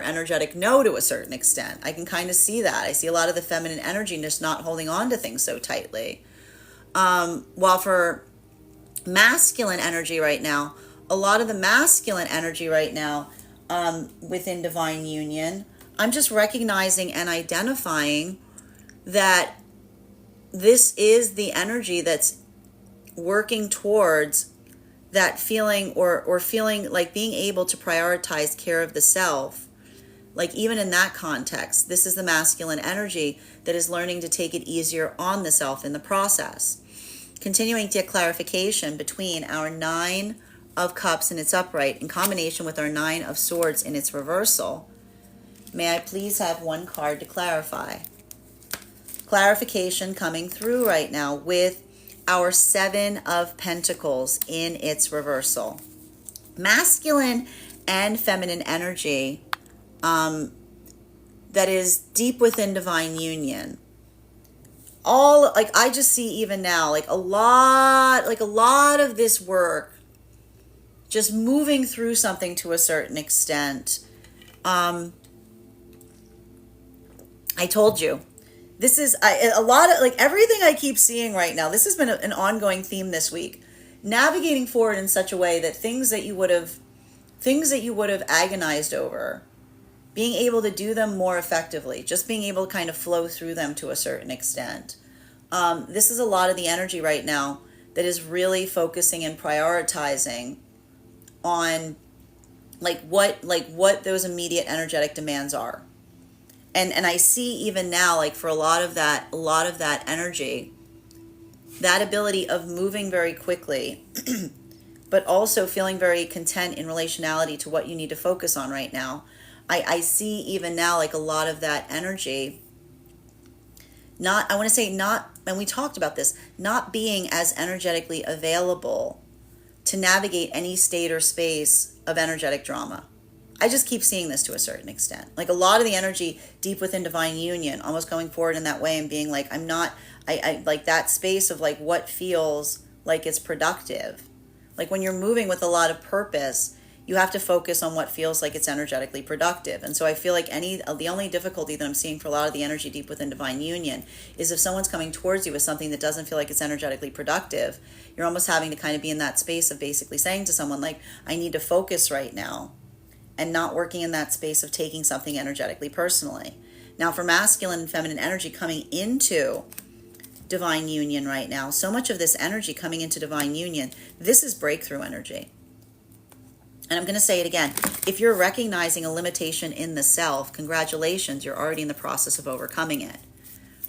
energetic no to a certain extent. I can kind of see that. I see a lot of the feminine energy just not holding on to things so tightly. While for masculine energy right now, a lot of the masculine energy right now, within divine union, I'm just recognizing and identifying that this is the energy that's working towards that feeling or feeling like being able to prioritize care of the self. Like even in that context, this is the masculine energy that is learning to take it easier on the self in the process. Continuing to get clarification between our 9 of Cups in its upright in combination with our 9 of Swords in its reversal. May I please have one card to clarify? Clarification coming through right now with our 7 of Pentacles in its reversal. Masculine and feminine energy, that is deep within divine union. All, like, I just see even now, like a lot of this work just moving through something to a certain extent. I told you, this is a lot of, like, everything I keep seeing right now. This has been an ongoing theme this week. Navigating forward in such a way that things that you would have agonized over, being able to do them more effectively, just being able to kind of flow through them to a certain extent. This is a lot of the energy right now that is really focusing and prioritizing on what those immediate energetic demands are. And I see even now, like, for a lot of that energy, that ability of moving very quickly, but also feeling very content in relationality to what you need to focus on right now. I see even now, like, a lot of that energy, and we talked about this, not being as energetically available to navigate any state or space of energetic drama. I just keep seeing this to a certain extent. Like a lot of the energy deep within divine union, almost going forward in that way and being like, I like that space of like what feels like it's productive. Like when you're moving with a lot of purpose, you have to focus on what feels like it's energetically productive. And so I feel like the only difficulty that I'm seeing for a lot of the energy deep within divine union is if someone's coming towards you with something that doesn't feel like it's energetically productive, you're almost having to kind of be in that space of basically saying to someone like, I need to focus right now, and not working in that space of taking something energetically personally. Now for masculine and feminine energy coming into divine union right now, so much of this energy coming into divine union, this is breakthrough energy. And I'm going to say it again. If you're recognizing a limitation in the self, congratulations, you're already in the process of overcoming it,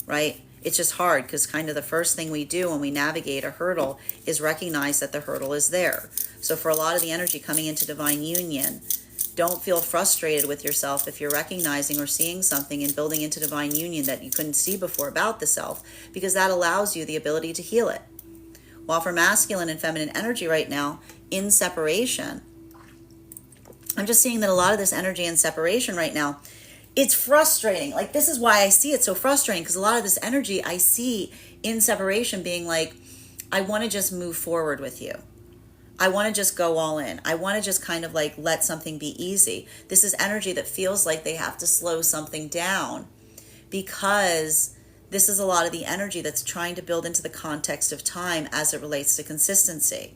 right? It's just hard because kind of the first thing we do when we navigate a hurdle is recognize that the hurdle is there. So for a lot of the energy coming into divine union, don't feel frustrated with yourself if you're recognizing or seeing something and building into divine union that you couldn't see before about the self, because that allows you the ability to heal it. While for masculine and feminine energy right now, in separation, I'm just seeing that a lot of this energy in separation right now, it's frustrating. Like, this is why I see it so frustrating, because a lot of this energy I see in separation being like, I want to just move forward with you. I want to just go all in. I want to just kind of like let something be easy. This is energy that feels like they have to slow something down, because this is a lot of the energy that's trying to build into the context of time as it relates to consistency,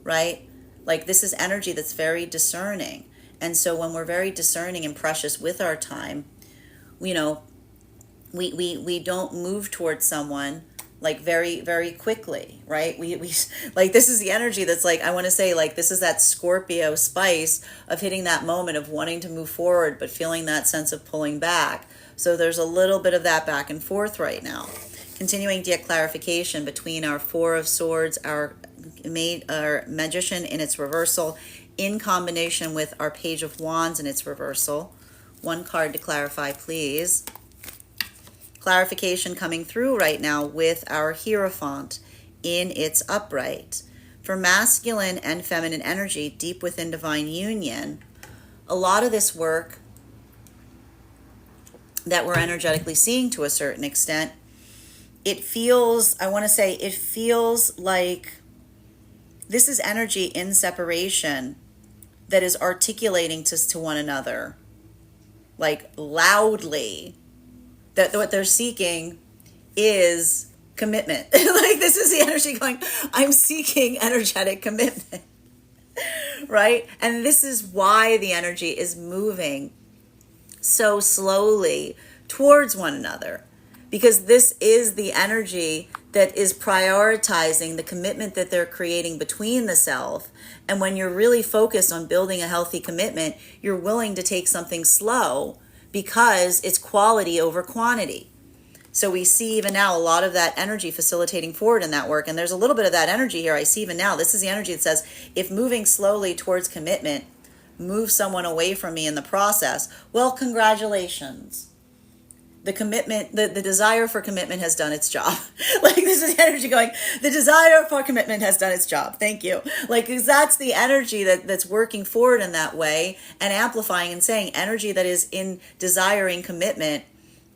right? Like, this is energy that's very discerning. And so when we're very discerning and precious with our time, you know, we don't move towards someone like very, very quickly, right? We like, this is the energy that's like, I want to say, like, this is that Scorpio spice of hitting that moment of wanting to move forward, but feeling that sense of pulling back. So there's a little bit of that back and forth right now. Continuing to get clarification between our Four of Swords, our Magician in its reversal, in combination with our Page of Wands in its reversal. One card to clarify, please. Clarification coming through right now with our Hierophant in its upright. For masculine and feminine energy, deep within divine union, a lot of this work that we're energetically seeing to a certain extent, it feels, I want to say, it feels like this is energy in separation that is articulating to one another, like loudly, that what they're seeking is commitment. Like, this is the energy going, I'm seeking energetic commitment, right? And this is why the energy is moving so slowly towards one another, because this is the energy that is prioritizing the commitment that they're creating between the self. And when you're really focused on building a healthy commitment, you're willing to take something slow because it's quality over quantity. So we see even now a lot of that energy facilitating forward in that work. And there's a little bit of that energy here I see even now. This is the energy that says, if moving slowly towards commitment move someone away from me in the process, well, congratulations. The commitment, the desire for commitment has done its job. Like, this is the energy going, the desire for commitment has done its job. Thank you. Like, 'cause that's the energy that's working forward in that way and amplifying and saying energy that is in desiring commitment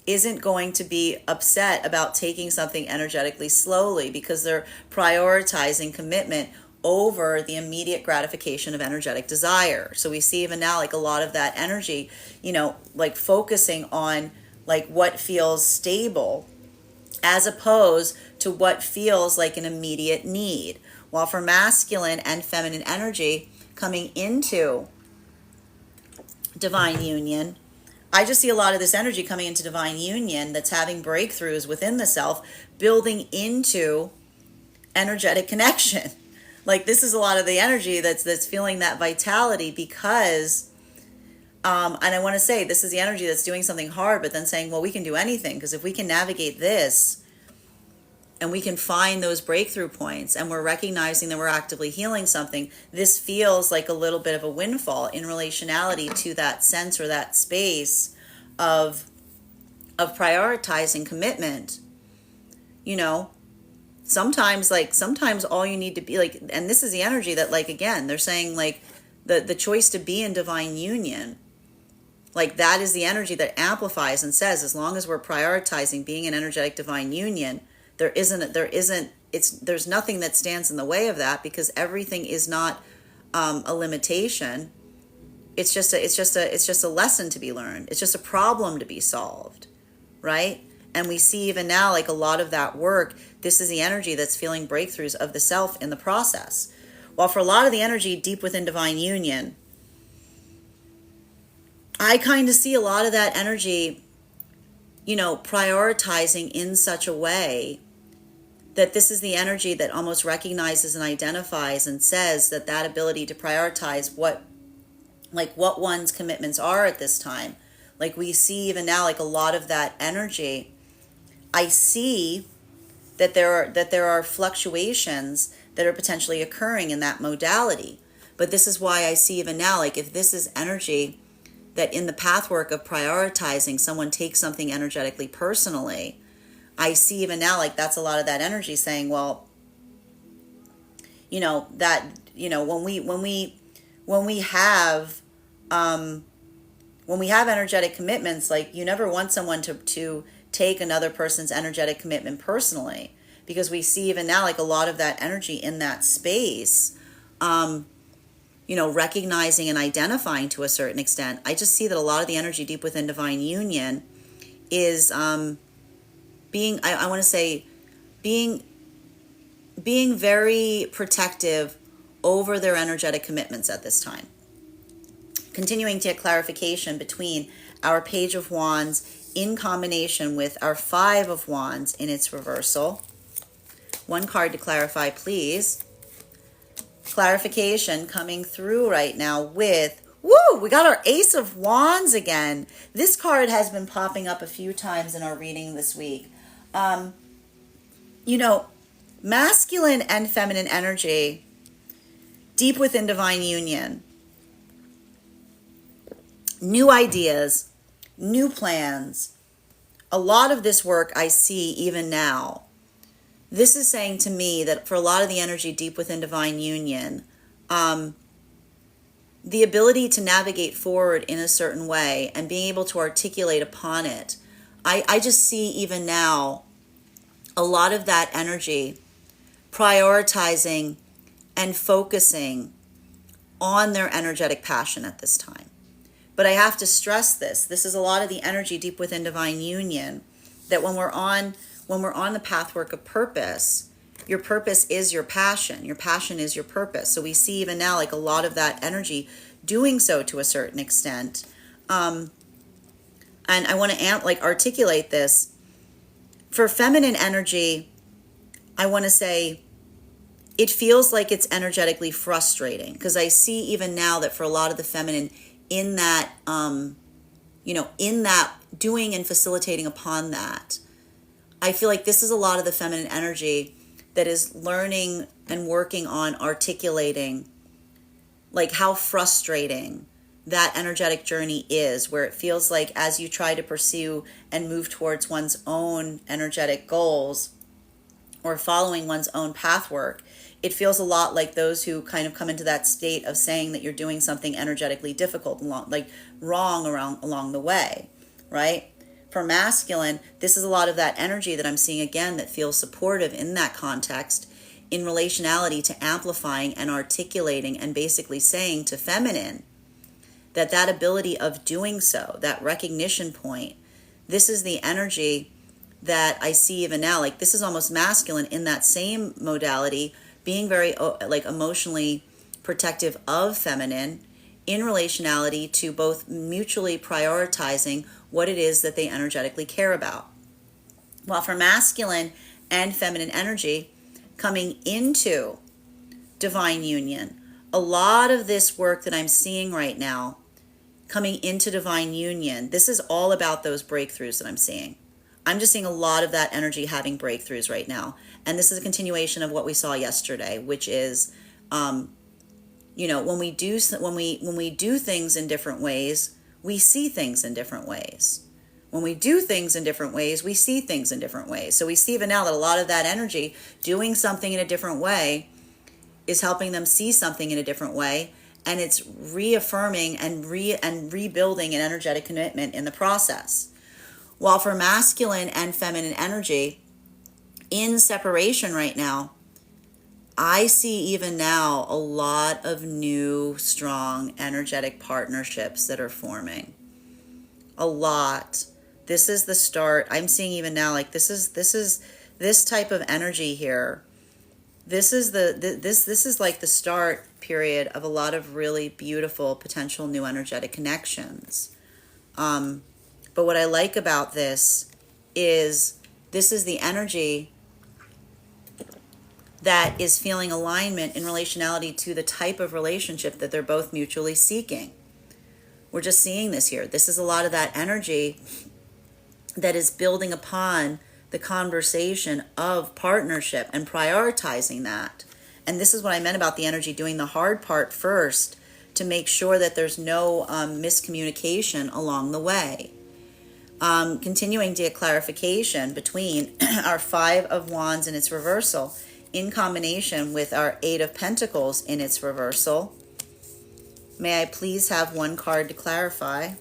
isn't going to be upset about taking something energetically slowly, because they're prioritizing commitment over the immediate gratification of energetic desire. So we see even now, like, a lot of that energy, you know, like focusing on like what feels stable as opposed to what feels like an immediate need. While for masculine and feminine energy coming into divine union, I just see a lot of this energy coming into divine union that's having breakthroughs within the self, building into energetic connection. Like, this is a lot of the energy that's feeling that vitality, because and I want to say, this is the energy that's doing something hard, but then saying, well, we can do anything, because if we can navigate this and we can find those breakthrough points and we're recognizing that we're actively healing something, this feels like a little bit of a windfall in relationality to that sense or that space of prioritizing commitment. You know, sometimes all you need to be like, and this is the energy that, like, again, they're saying, like, the choice to be in divine union, like, that is the energy that amplifies and says, as long as we're prioritizing being in energetic divine union, there's nothing that stands in the way of that, because everything is not a limitation. It's just a lesson to be learned. It's just a problem to be solved, right? And we see even now, like, a lot of that work, this is the energy that's feeling breakthroughs of the self in the process. While for a lot of the energy deep within divine union, I kind of see a lot of that energy, you know, prioritizing in such a way that this is the energy that almost recognizes and identifies and says that that ability to prioritize what one's commitments are at this time. Like, we see even now, like, a lot of that energy, I see that there are fluctuations that are potentially occurring in that modality. But this is why I see even now, like, if this is energy that in the pathwork of prioritizing, someone takes something energetically personally, I see even now, like, that's a lot of that energy saying, well, that, when we have, energetic commitments, like, you never want someone to take another person's energetic commitment personally, because we see even now, like, a lot of that energy in that space, recognizing and identifying to a certain extent. I just see that a lot of the energy deep within divine union is being, I want to say, being very protective over their energetic commitments at this time. Continuing to get clarification between our Page of Wands in combination with our Five of Wands in its reversal. One card to clarify, please. Clarification coming through right now with, we got our Ace of Wands again. This card has been popping up a few times in our reading this week. Masculine and feminine energy deep within divine union. New ideas, new plans. A lot of this work I see even now. This is saying to me that for a lot of the energy deep within divine union, the ability to navigate forward in a certain way and being able to articulate upon it, I just see even now a lot of that energy prioritizing and focusing on their energetic passion at this time. But I have to stress this. This is a lot of the energy deep within divine union, that when we're on the pathwork of purpose, your purpose is your passion. Your passion is your purpose. So we see even now, like, a lot of that energy doing so to a certain extent. And I want to articulate this. For feminine energy, I want to say it feels like it's energetically frustrating, because I see even now that for a lot of the feminine, in that, in that doing and facilitating upon that, I feel like this is a lot of the feminine energy that is learning and working on articulating, like, how frustrating that energetic journey is, where it feels like as you try to pursue and move towards one's own energetic goals or following one's own pathwork, it feels a lot like those who kind of come into that state of saying that you're doing something energetically difficult, wrong along the way, right? For masculine, this is a lot of that energy that I'm seeing again that feels supportive in that context, in relationality to amplifying and articulating and basically saying to feminine that ability of doing so, that recognition point, this is the energy that I see even now. Like, this is almost masculine in that same modality, being very emotionally protective of feminine in relationality to both mutually prioritizing what it is that they energetically care about. While for masculine and feminine energy coming into divine union, a lot of this work that I'm seeing right now coming into divine union, this is all about those breakthroughs that I'm seeing. I'm just seeing a lot of that energy having breakthroughs right now. And this is a continuation of what we saw yesterday, which is, when we do things in different ways, we see things in different ways. When we do things in different ways, we see things in different ways. So we see even now that a lot of that energy, doing something in a different way, is helping them see something in a different way. And it's reaffirming and rebuilding an energetic commitment in the process. While for masculine and feminine energy, in separation right now, I see even now a lot of new, strong, energetic partnerships that are forming. A lot. This is the start. I'm seeing even now, like, this is this type of energy here. This is like the start period of a lot of really beautiful potential new energetic connections. But what I like about this is the energy that is feeling alignment in relationality to the type of relationship that they're both mutually seeking. We're just seeing this here. This is a lot of that energy that is building upon the conversation of partnership and prioritizing that. And this is what I meant about the energy doing the hard part first to make sure that there's no miscommunication along the way. Continuing to get clarification between our Five of Wands and its reversal in combination with our Eight of Pentacles in its reversal. May I please have one card to clarify?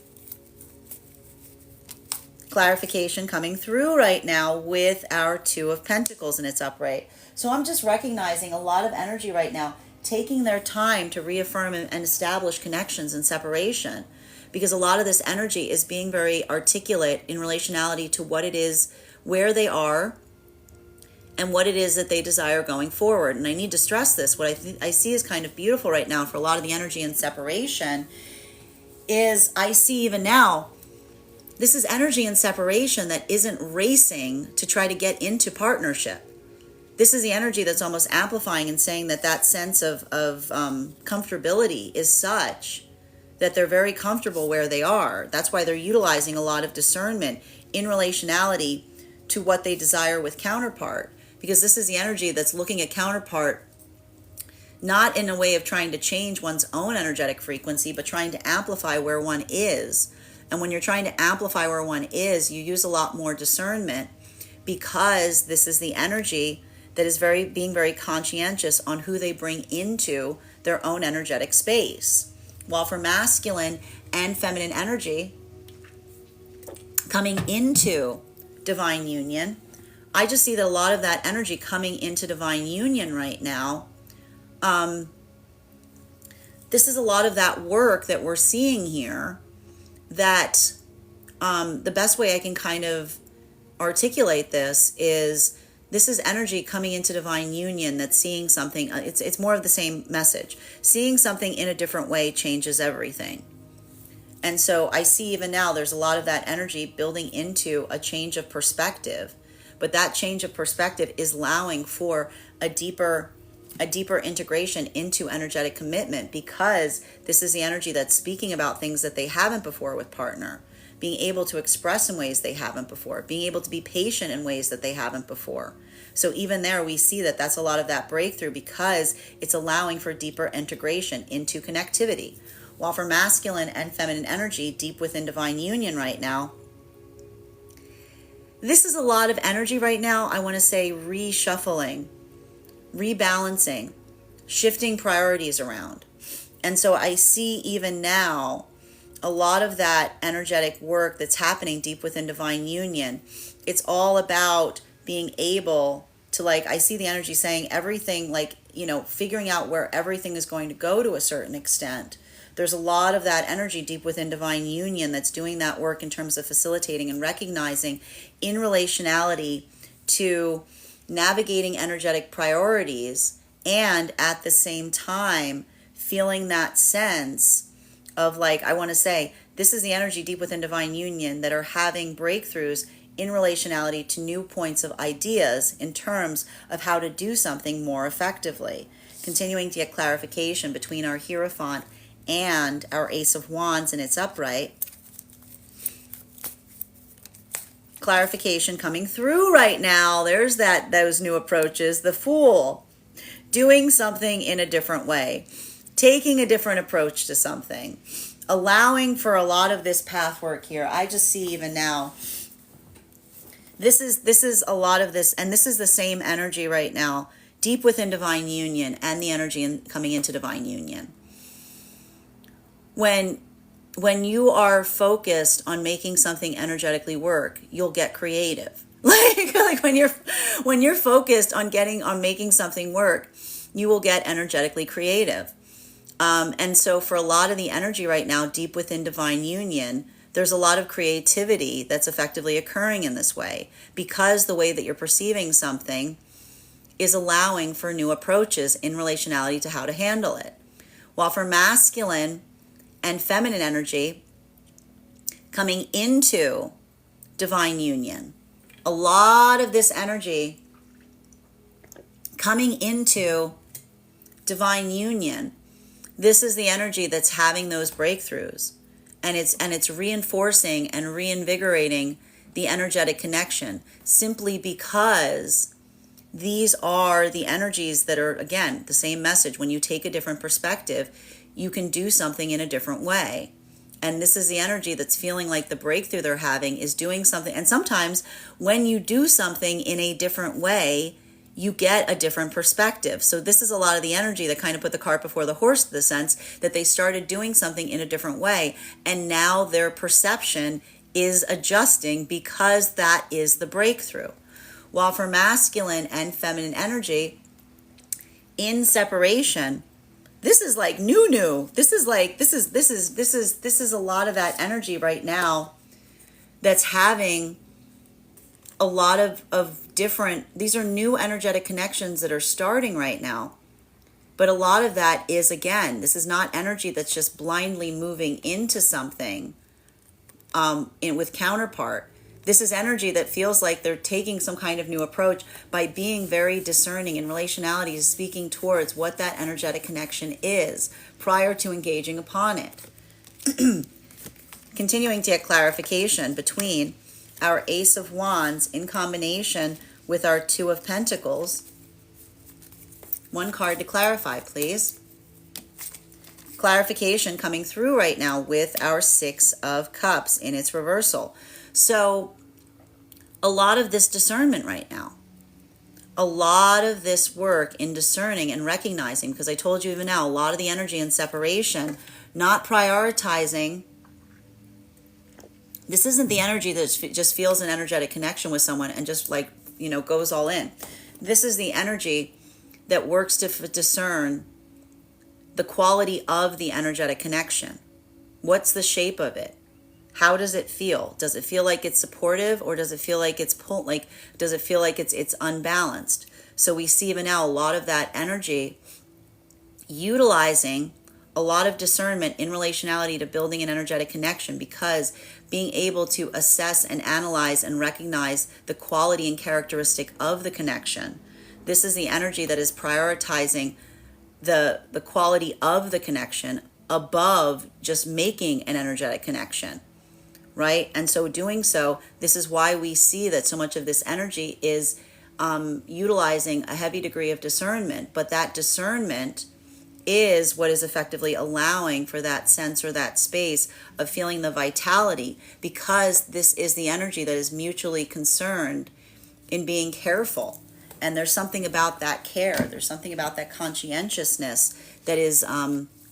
Clarification coming through right now with our Two of Pentacles in its upright. So I'm just recognizing a lot of energy right now, taking their time to reaffirm and establish connections and separation, because a lot of this energy is being very articulate in relationality to what it is, where they are, and what it is that they desire going forward. And I need to stress this. What I see is kind of beautiful right now for a lot of the energy and separation is I see even now, this is energy and separation that isn't racing to try to get into partnership. This is the energy that's almost amplifying and saying that that sense of comfortability is such that they're very comfortable where they are. That's why they're utilizing a lot of discernment in relationality to what they desire with counterpart. Because this is the energy that's looking at counterpart not in a way of trying to change one's own energetic frequency, but trying to amplify where one is. And when you're trying to amplify where one is, you use a lot more discernment, because this is the energy that is being very conscientious on who they bring into their own energetic space. While for masculine and feminine energy coming into divine union, I just see that a lot of that energy coming into divine union right now, this is a lot of that work that we're seeing here, that the best way I can kind of articulate this is energy coming into divine union that's seeing something. It's more of the same message. Seeing something in a different way changes everything. And so I see even now there's a lot of that energy building into a change of perspective. But that change of perspective is allowing for a deeper integration into energetic commitment, because this is the energy that's speaking about things that they haven't before with partner, being able to express in ways they haven't before, being able to be patient in ways that they haven't before. So even there we see that that's a lot of that breakthrough, because it's allowing for deeper integration into connectivity. While for masculine and feminine energy deep within divine union right now, this is a lot of energy right now, I want to say reshuffling, rebalancing, shifting priorities around. And so I see even now a lot of that energetic work that's happening deep within divine union. It's all about being able to, I see the energy saying everything, figuring out where everything is going to go to a certain extent. There's a lot of that energy deep within divine union that's doing that work in terms of facilitating and recognizing in relationality to navigating energetic priorities, and at the same time feeling that sense of I want to say, this is the energy deep within divine union that are having breakthroughs in relationality to new points of ideas in terms of how to do something more effectively. Continuing to get clarification between our Hierophant and our Ace of Wands in its upright. Clarification coming through right now. There's those new approaches. The Fool. Doing something in a different way. Taking a different approach to something. Allowing for a lot of this path work here. I just see even now, this is a lot of this, and this is the same energy right now, deep within divine union, and the energy coming into divine union. When you are focused on making something energetically work, you'll get creative. When you're focused on making something work, you will get energetically creative. And so for a lot of the energy right now, deep within divine union, there's a lot of creativity that's effectively occurring in this way, because the way that you're perceiving something is allowing for new approaches in relationality to how to handle it. While for masculine and feminine energy coming into divine union, a lot of this energy coming into divine union, this is the energy that's having those breakthroughs, and it's reinforcing and reinvigorating the energetic connection, simply because these are the energies that are, again, the same message. When you take a different perspective, you can do something in a different way. And this is the energy that's feeling like the breakthrough they're having is doing something. And sometimes when you do something in a different way, you get a different perspective. So this is a lot of the energy that kind of put the cart before the horse, in the sense that they started doing something in a different way, and now their perception is adjusting because that is the breakthrough. While for masculine and feminine energy in separation, this is like new. This is a lot of that energy right now that's having a lot of different, these are new energetic connections that are starting right now. But a lot of that is, again, this is not energy that's just blindly moving into something with counterpart. This is energy that feels like they're taking some kind of new approach by being very discerning in relationality, speaking towards what that energetic connection is prior to engaging upon it. Continuing to get clarification between our Ace of Wands in combination with our Two of Pentacles. One card to clarify, please. Clarification coming through right now with our Six of Cups in its reversal. So a lot of this discernment right now, a lot of this work in discerning and recognizing, because I told you even now, a lot of the energy in separation, not prioritizing. This isn't the energy that just feels an energetic connection with someone and just like, goes all in. This is the energy that works to discern the quality of the energetic connection. What's the shape of it? How does it feel? Does it feel like it's supportive, or does it feel like it's does it feel like it's unbalanced? So we see even now a lot of that energy utilizing a lot of discernment in relationality to building an energetic connection, because being able to assess and analyze and recognize the quality and characteristic of the connection. This is the energy that is prioritizing the quality of the connection above just making an energetic connection, right? And so doing so, this is why we see that so much of this energy is utilizing a heavy degree of discernment, but that discernment is what is effectively allowing for that sense or that space of feeling the vitality, because this is the energy that is mutually concerned in being careful. And there's something about that care, there's something about that conscientiousness that is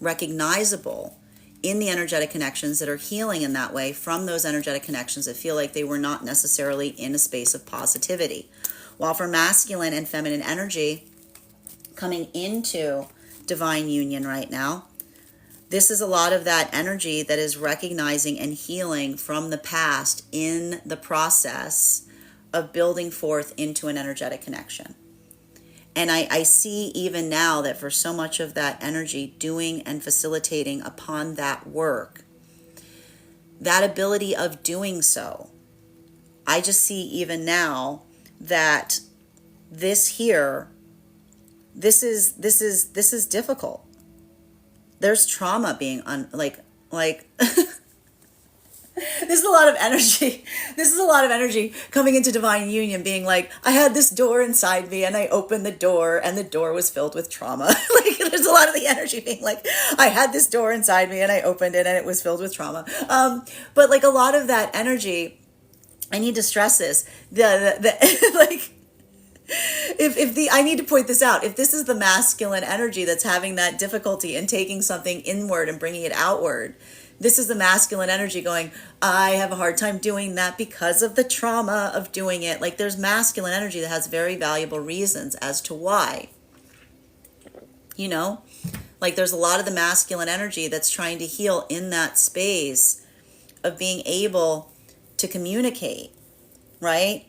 recognizable in the energetic connections that are healing in that way from those energetic connections that feel like they were not necessarily in a space of positivity. While for masculine and feminine energy coming into divine union right now, this is a lot of that energy that is recognizing and healing from the past in the process of building forth into an energetic connection. And I see even now that for so much of that energy doing and facilitating upon that work, that ability of doing so, I just see even now that this here, this is difficult. There's trauma being this is a lot of energy. This is a lot of energy coming into divine union being like, I had this door inside me and I opened the door and the door was filled with trauma. Like there's a lot of the energy being like, I had this door inside me and I opened it and it was filled with trauma. But like a lot of that energy, I need to stress this, I need to point this out. If this is the masculine energy that's having that difficulty in taking something inward and bringing it outward, this is the masculine energy going, I have a hard time doing that because of the trauma of doing it. Like there's masculine energy that has very valuable reasons as to why. Like there's a lot of the masculine energy that's trying to heal in that space of being able to communicate, right?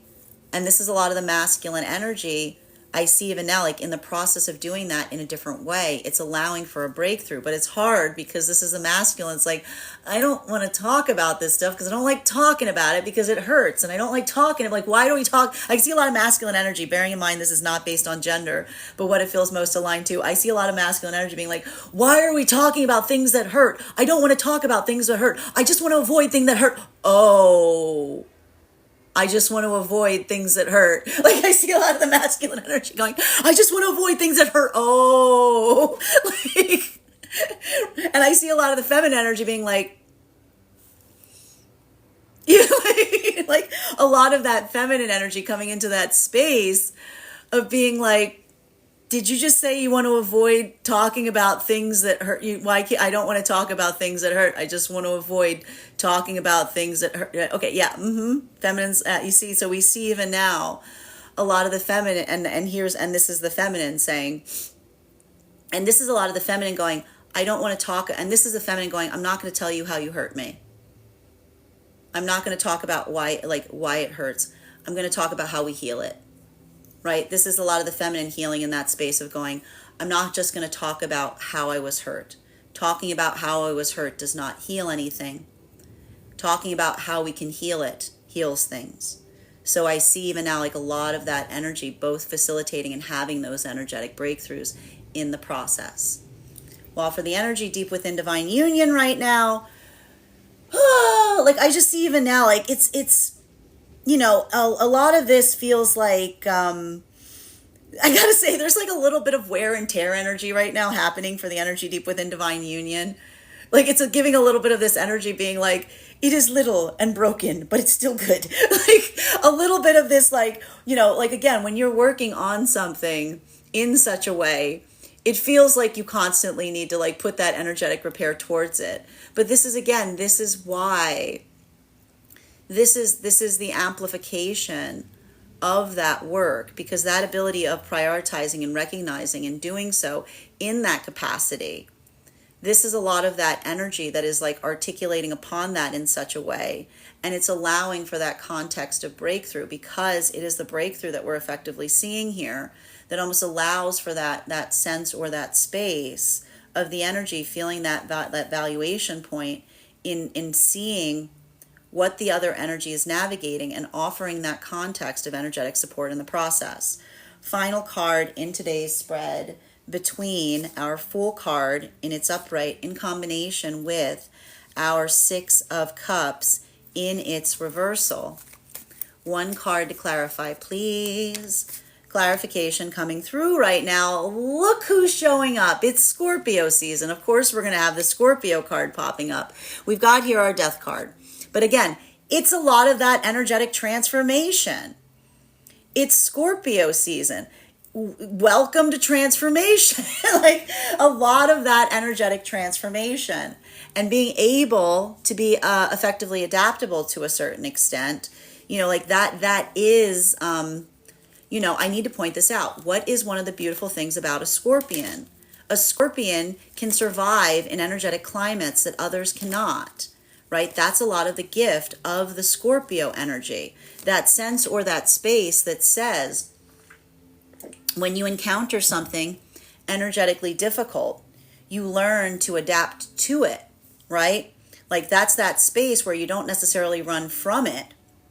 And this is a lot of the masculine energy I see even now, like in the process of doing that in a different way, it's allowing for a breakthrough. But it's hard because this is the masculine. It's like, I don't want to talk about this stuff because I don't like talking about it because it hurts. And I don't like talking. I'm like, why do we talk? I see a lot of masculine energy, bearing in mind this is not based on gender, but what it feels most aligned to. I see a lot of masculine energy being like, why are we talking about things that hurt? I don't want to talk about things that hurt. I just want to avoid things that hurt. Oh, I just want to avoid things that hurt. Like I see a lot of the masculine energy going, I just want to avoid things that hurt. Oh, and I see a lot of the feminine energy being like, like a lot of that feminine energy coming into that space of being like, did you just say you want to avoid talking about things that hurt you? Why can't, I don't want to talk about things that hurt. I just want to avoid talking about things that hurt. Okay, yeah, feminines. You see, so we see even now a lot of the feminine, and this is the feminine saying, and this is a lot of the feminine going, I don't want to talk, and this is the feminine going, I'm not going to tell you how you hurt me. I'm not going to talk about why it hurts. I'm going to talk about how we heal it. Right? This is a lot of the feminine healing in that space of going, I'm not just going to talk about how I was hurt. Talking about how I was hurt does not heal anything. Talking about how we can heal it heals things. So I see even now like a lot of that energy, both facilitating and having those energetic breakthroughs in the process. While for the energy deep within divine union right now, like I just see even now, like it's you know, a lot of this feels like, I gotta say, there's like a little bit of wear and tear energy right now happening for the energy deep within divine union. Like it's giving a little bit of this energy being like, it is little and broken, but it's still good. Like a little bit of this, like, you know, like again, when you're working on something in such a way, it feels like you constantly need to like put that energetic repair towards it. But this is, again, this is why this is the amplification of that work, because that ability of prioritizing and recognizing and doing so in that capacity, this is a lot of that energy that is like articulating upon that in such a way, and it's allowing for that context of breakthrough, because it is the breakthrough that we're effectively seeing here that almost allows for that sense or that space of the energy feeling that valuation point in seeing what the other energy is navigating and offering that context of energetic support in the process. Final card in today's spread between our Fool card in its upright in combination with our Six of Cups in its reversal. One card to clarify, please. Clarification coming through right now. Look who's showing up. It's Scorpio season. Of course, we're going to have the Scorpio card popping up. We've got here our Death card. But again, it's a lot of that energetic transformation. It's Scorpio season. Welcome to transformation. Like a lot of that energetic transformation and being able to be effectively adaptable to a certain extent. You know, like that is, you know, I need to point this out. What is one of the beautiful things about a scorpion? A scorpion can survive in energetic climates that others cannot. Right? That's a lot of the gift of the Scorpio energy. That sense or that space that says, when you encounter something energetically difficult, you learn to adapt to it, right? Like that's that space where you don't necessarily run from it,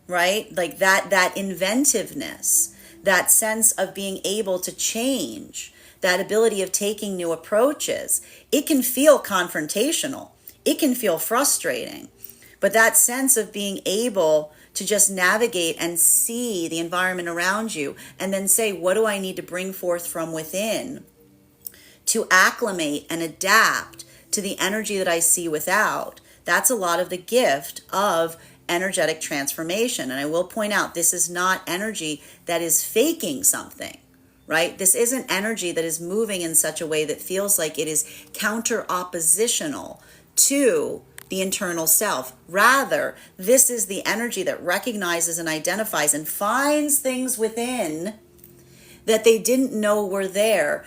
right? Like that inventiveness, that sense of being able to change, that ability of taking new approaches. It can feel confrontational. It can feel frustrating, but that sense of being able to just navigate and see the environment around you and then say, what do I need to bring forth from within to acclimate and adapt to the energy that I see without? That's a lot of the gift of energetic transformation. And I will point out, this is not energy that is faking something. Right? This isn't energy that is moving in such a way that feels like it is counter-oppositional to the internal self. Rather, this is the energy that recognizes and identifies and finds things within that they didn't know were there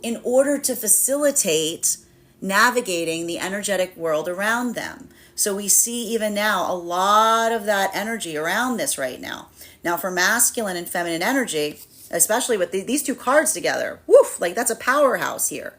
in order to facilitate navigating the energetic world around them. So we see even now a lot of that energy around this right now. Now for masculine and feminine energy, especially with these two cards together, woof, like that's a powerhouse here.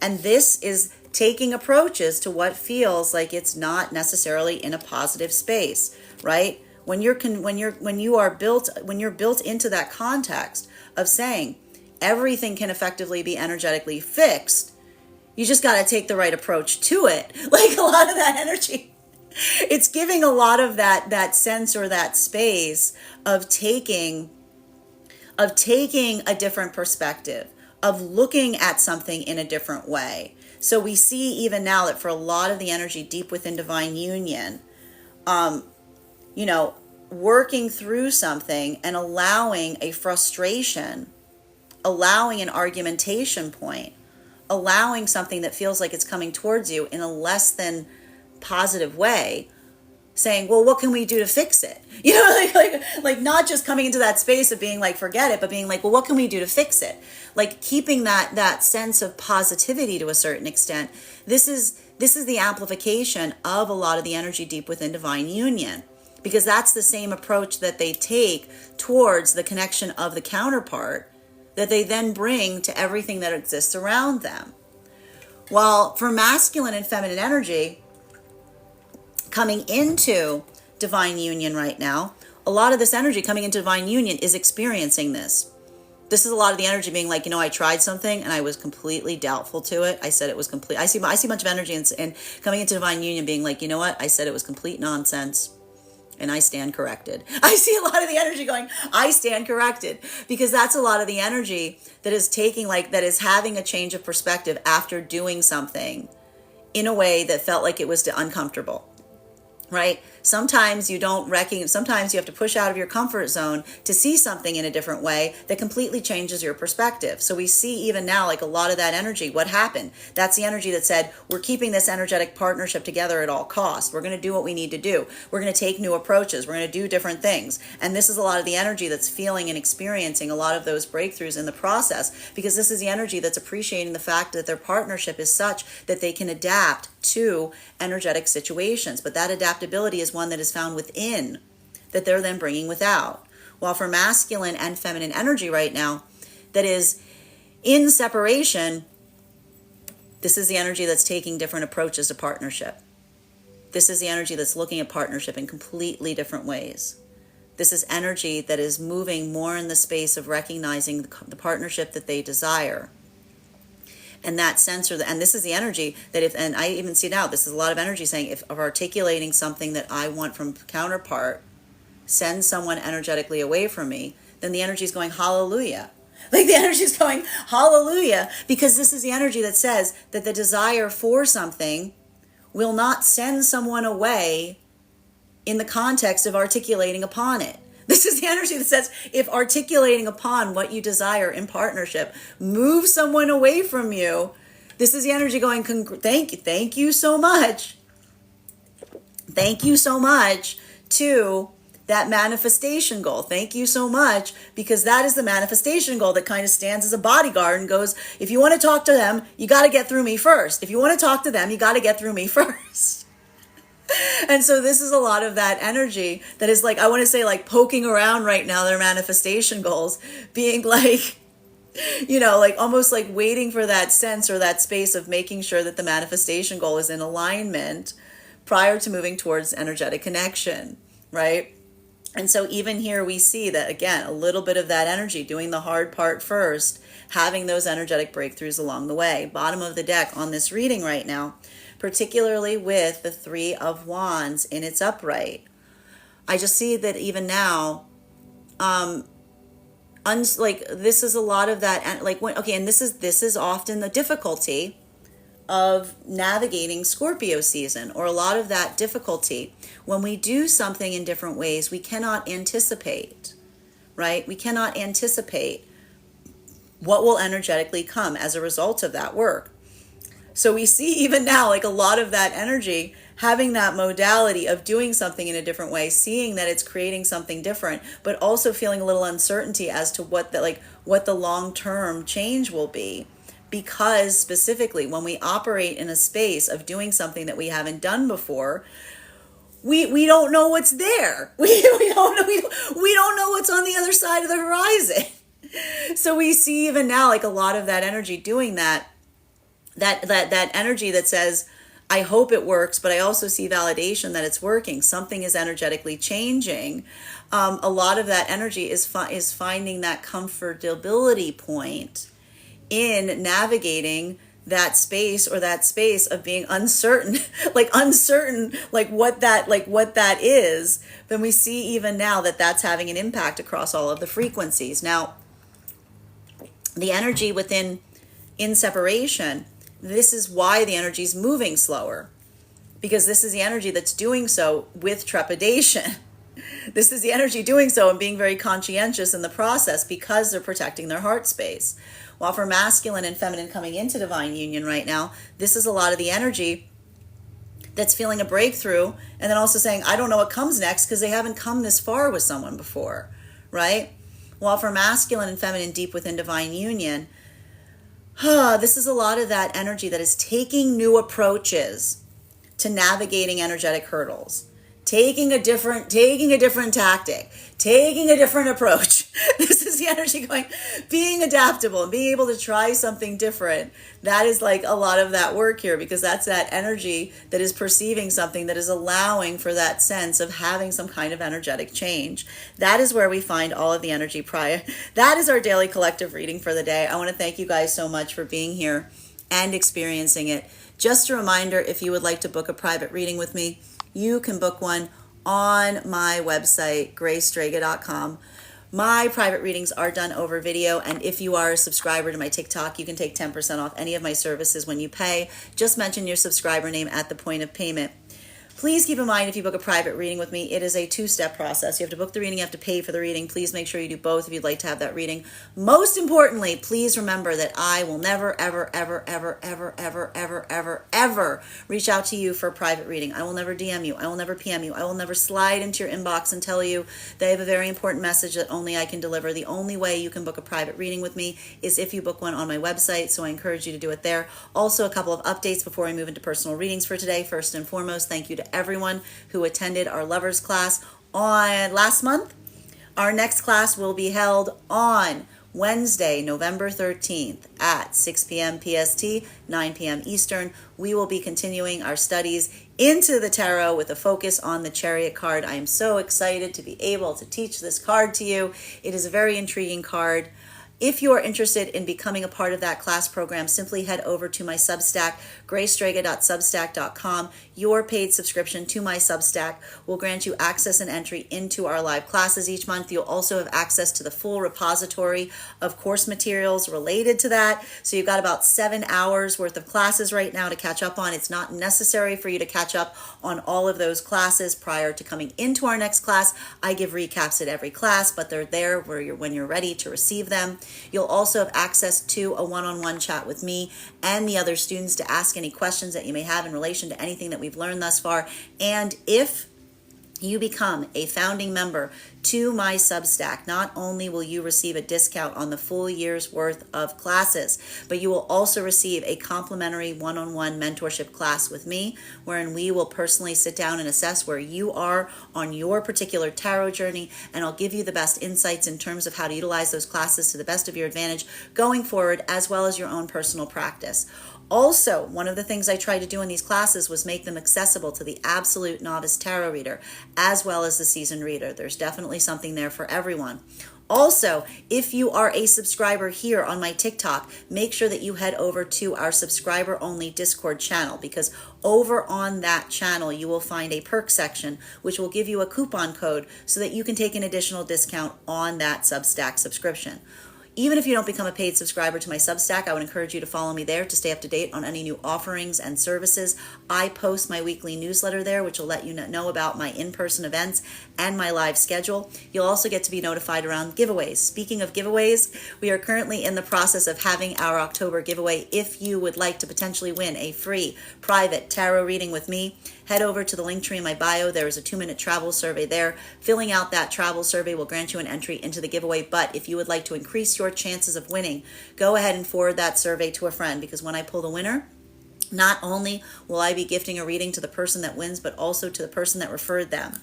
And this is taking approaches to what feels like it's not necessarily in a positive space, right? When you're built into that context of saying everything can effectively be energetically fixed, you just got to take the right approach to it. Like a lot of that energy, it's giving a lot of that sense or that space of taking a different perspective, of looking at something in a different way. So we see even now that for a lot of the energy deep within divine union, working through something and allowing a frustration allowing an argumentation point, allowing something that feels like it's coming towards you in a less than positive way, saying, well, what can we do to fix it? Like not just coming into that space of being like, forget it, but being like, well, what can we do to fix it? Like keeping that sense of positivity to a certain extent. This is the amplification of a lot of the energy deep within divine union, because that's the same approach that they take towards the connection of the counterpart that they then bring to everything that exists around them. While for masculine and feminine energy coming into divine union right now, a lot of this energy coming into divine union is experiencing this. This is a lot of the energy being like, I tried something and I was completely doubtful to it. I said it was complete. I see a bunch of energy and coming into divine union being like, what? I said it was complete nonsense. And I stand corrected. I see a lot of the energy going, I stand corrected, because that's a lot of the energy that is taking, that is having a change of perspective after doing something in a way that felt like it was uncomfortable, right? Sometimes sometimes you have to push out of your comfort zone to see something in a different way that completely changes your perspective. So we see even now, a lot of that energy, what happened? That's the energy that said, we're keeping this energetic partnership together at all costs. We're going to do what we need to do. We're going to take new approaches. We're going to do different things. And this is a lot of the energy that's feeling and experiencing a lot of those breakthroughs in the process, because this is the energy that's appreciating the fact that their partnership is such that they can adapt to energetic situations. But that adaptability is one that is found within, that they're then bringing without. While for masculine and feminine energy right now, that is in separation, this is the energy that's taking different approaches to partnership. This is the energy that's looking at partnership in completely different ways. This is energy that is moving more in the space of recognizing the partnership that they desire. And that sense, and this is the energy that and I even see now, this is a lot of energy saying, if of articulating something that I want from counterpart, send someone energetically away from me, then the energy is going, hallelujah. The energy is going, hallelujah, because this is the energy that says that the desire for something will not send someone away in the context of articulating upon it. This is the energy that says, if articulating upon what you desire in partnership moves someone away from you, this is the energy going, thank you so much. Thank you so much to that manifestation goal. Thank you so much, because that is the manifestation goal that kind of stands as a bodyguard and goes, if you want to talk to them, you got to get through me first. If you want to talk to them, you got to get through me first. And so this is a lot of that energy that is I want to say poking around right now, their manifestation goals, being almost waiting for that sense or that space of making sure that the manifestation goal is in alignment prior to moving towards energetic connection, right? And so even here we see that, again, a little bit of that energy, doing the hard part first, having those energetic breakthroughs along the way. Bottom of the deck on this reading right now, particularly with the Three of Wands in its upright. I just see that even now, this is a lot of that, and this is often the difficulty of navigating Scorpio season, or a lot of that difficulty when we do something in different ways. We cannot anticipate, right? We cannot anticipate what will energetically come as a result of that work. So we see even now, a lot of that energy, having that modality of doing something in a different way, seeing that it's creating something different, but also feeling a little uncertainty as to what the long-term change will be. Because specifically, when we operate in a space of doing something that we haven't done before, we don't know what's there. We don't know what's on the other side of the horizon. So we see even now, a lot of that energy doing that energy that says, I hope it works, but I also see validation that it's working. Something is energetically changing. A lot of that energy is finding that comfortability point in navigating that space, or that space of being uncertain, what that is. Then we see even now that that's having an impact across all of the frequencies. Now, the energy in separation, this is why the energy is moving slower, because this is the energy that's doing so with trepidation. This is the energy doing so and being very conscientious in the process because they're protecting their heart space. While for masculine and feminine coming into divine union right now, this is a lot of the energy that's feeling a breakthrough and then also saying, I don't know what comes next because they haven't come this far with someone before, right? While for masculine and feminine deep within divine union, this is a lot of that energy that is taking new approaches to navigating energetic hurdles, taking a different tactic, taking a different approach. This is the energy going, being adaptable and being able to try something different. That is like a lot of that work here, because that's that energy that is perceiving something, that is allowing for that sense of having some kind of energetic change. That is where we find all of the energy prior. That is our daily collective reading for the day. I want to thank you guys so much for being here and experiencing it. Just a reminder, if you would like to book a private reading with me, you can book one on my website, graystrega.com. My private readings are done over video, and if you are a subscriber to my TikTok, you can take 10% off any of my services when you pay. Just mention your subscriber name at the point of payment. Please keep in mind, if you book a private reading with me, it is a two-step process. You have to book the reading, you have to pay for the reading. Please make sure you do both if you'd like to have that reading. Most importantly, please remember that I will never, ever, ever, ever, ever, ever, ever, ever, ever reach out to you for a private reading. I will never DM you. I will never PM you. I will never slide into your inbox and tell you that I have a very important message that only I can deliver. The only way you can book a private reading with me is if you book one on my website, so I encourage you to do it there. Also, a couple of updates before I move into personal readings for today. First and foremost, thank you to everyone who attended our lovers class on last month. Our next class will be held on Wednesday, November 13th at 6 p.m. PST, 9 p.m. Eastern. We will be continuing our studies into the tarot with a focus on the Chariot card. I am so excited to be able to teach this card to you. It is a very intriguing card. If you are interested in becoming a part of that class program, simply head over to my Substack, graystrega.substack.com. Your paid subscription to my Substack will grant you access and entry into our live classes each month. You'll also have access to the full repository of course materials related to that. So you've got about 7 hours worth of classes right now to catch up on. It's not necessary for you to catch up on all of those classes prior to coming into our next class. I give recaps at every class, but they're there when you're ready to receive them. You'll also have access to a one-on-one chat with me and the other students to ask any questions that you may have in relation to anything that we've learned thus far. And if you become a founding member to my Substack, not only will you receive a discount on the full year's worth of classes, but you will also receive a complimentary one-on-one mentorship class with me, wherein we will personally sit down and assess where you are on your particular tarot journey, and I'll give you the best insights in terms of how to utilize those classes to the best of your advantage going forward, as well as your own personal practice. Also, one of the things I tried to do in these classes was make them accessible to the absolute novice tarot reader, as well as the seasoned reader. There's definitely something there for everyone. Also, if you are a subscriber here on my TikTok, make sure that you head over to our subscriber-only Discord channel, because over on that channel, you will find a perk section, which will give you a coupon code so that you can take an additional discount on that Substack subscription. Even if you don't become a paid subscriber to my Substack, I would encourage you to follow me there to stay up to date on any new offerings and services. I post my weekly newsletter there, which will let you know about my in-person events and my live schedule. You'll also get to be notified around giveaways. Speaking of giveaways, we are currently in the process of having our October giveaway. If you would like to potentially win a free private tarot reading with me, head over to the link tree in my bio. There is a 2-minute travel survey there. Filling out that travel survey will grant you an entry into the giveaway. But if you would like to increase your chances of winning, go ahead and forward that survey to a friend, because when I pull the winner, not only will I be gifting a reading to the person that wins, but also to the person that referred them.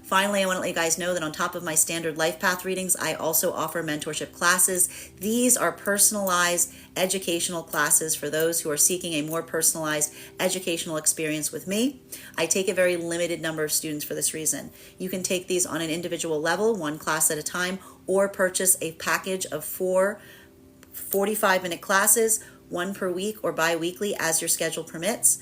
Finally, I want to let you guys know that on top of my standard life path readings, I also offer mentorship classes. These are personalized educational classes for those who are seeking a more personalized educational experience with me. I take a very limited number of students for this reason. You can take these on an individual level, one class at a time, or purchase a package of 4 45-minute classes, one per week or bi-weekly as your schedule permits.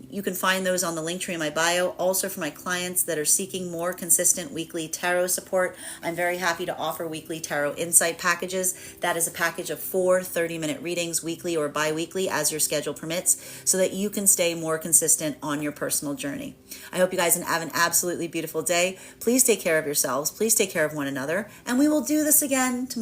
You can find those on the link tree in my bio. Also, for my clients that are seeking more consistent weekly tarot support, I'm very happy to offer weekly tarot insight packages. That is a package of 4 30-minute readings weekly or bi-weekly as your schedule permits, so that you can stay more consistent on your personal journey. I hope you guys have an absolutely beautiful day. Please take care of yourselves. Please take care of one another. And we will do this again tomorrow.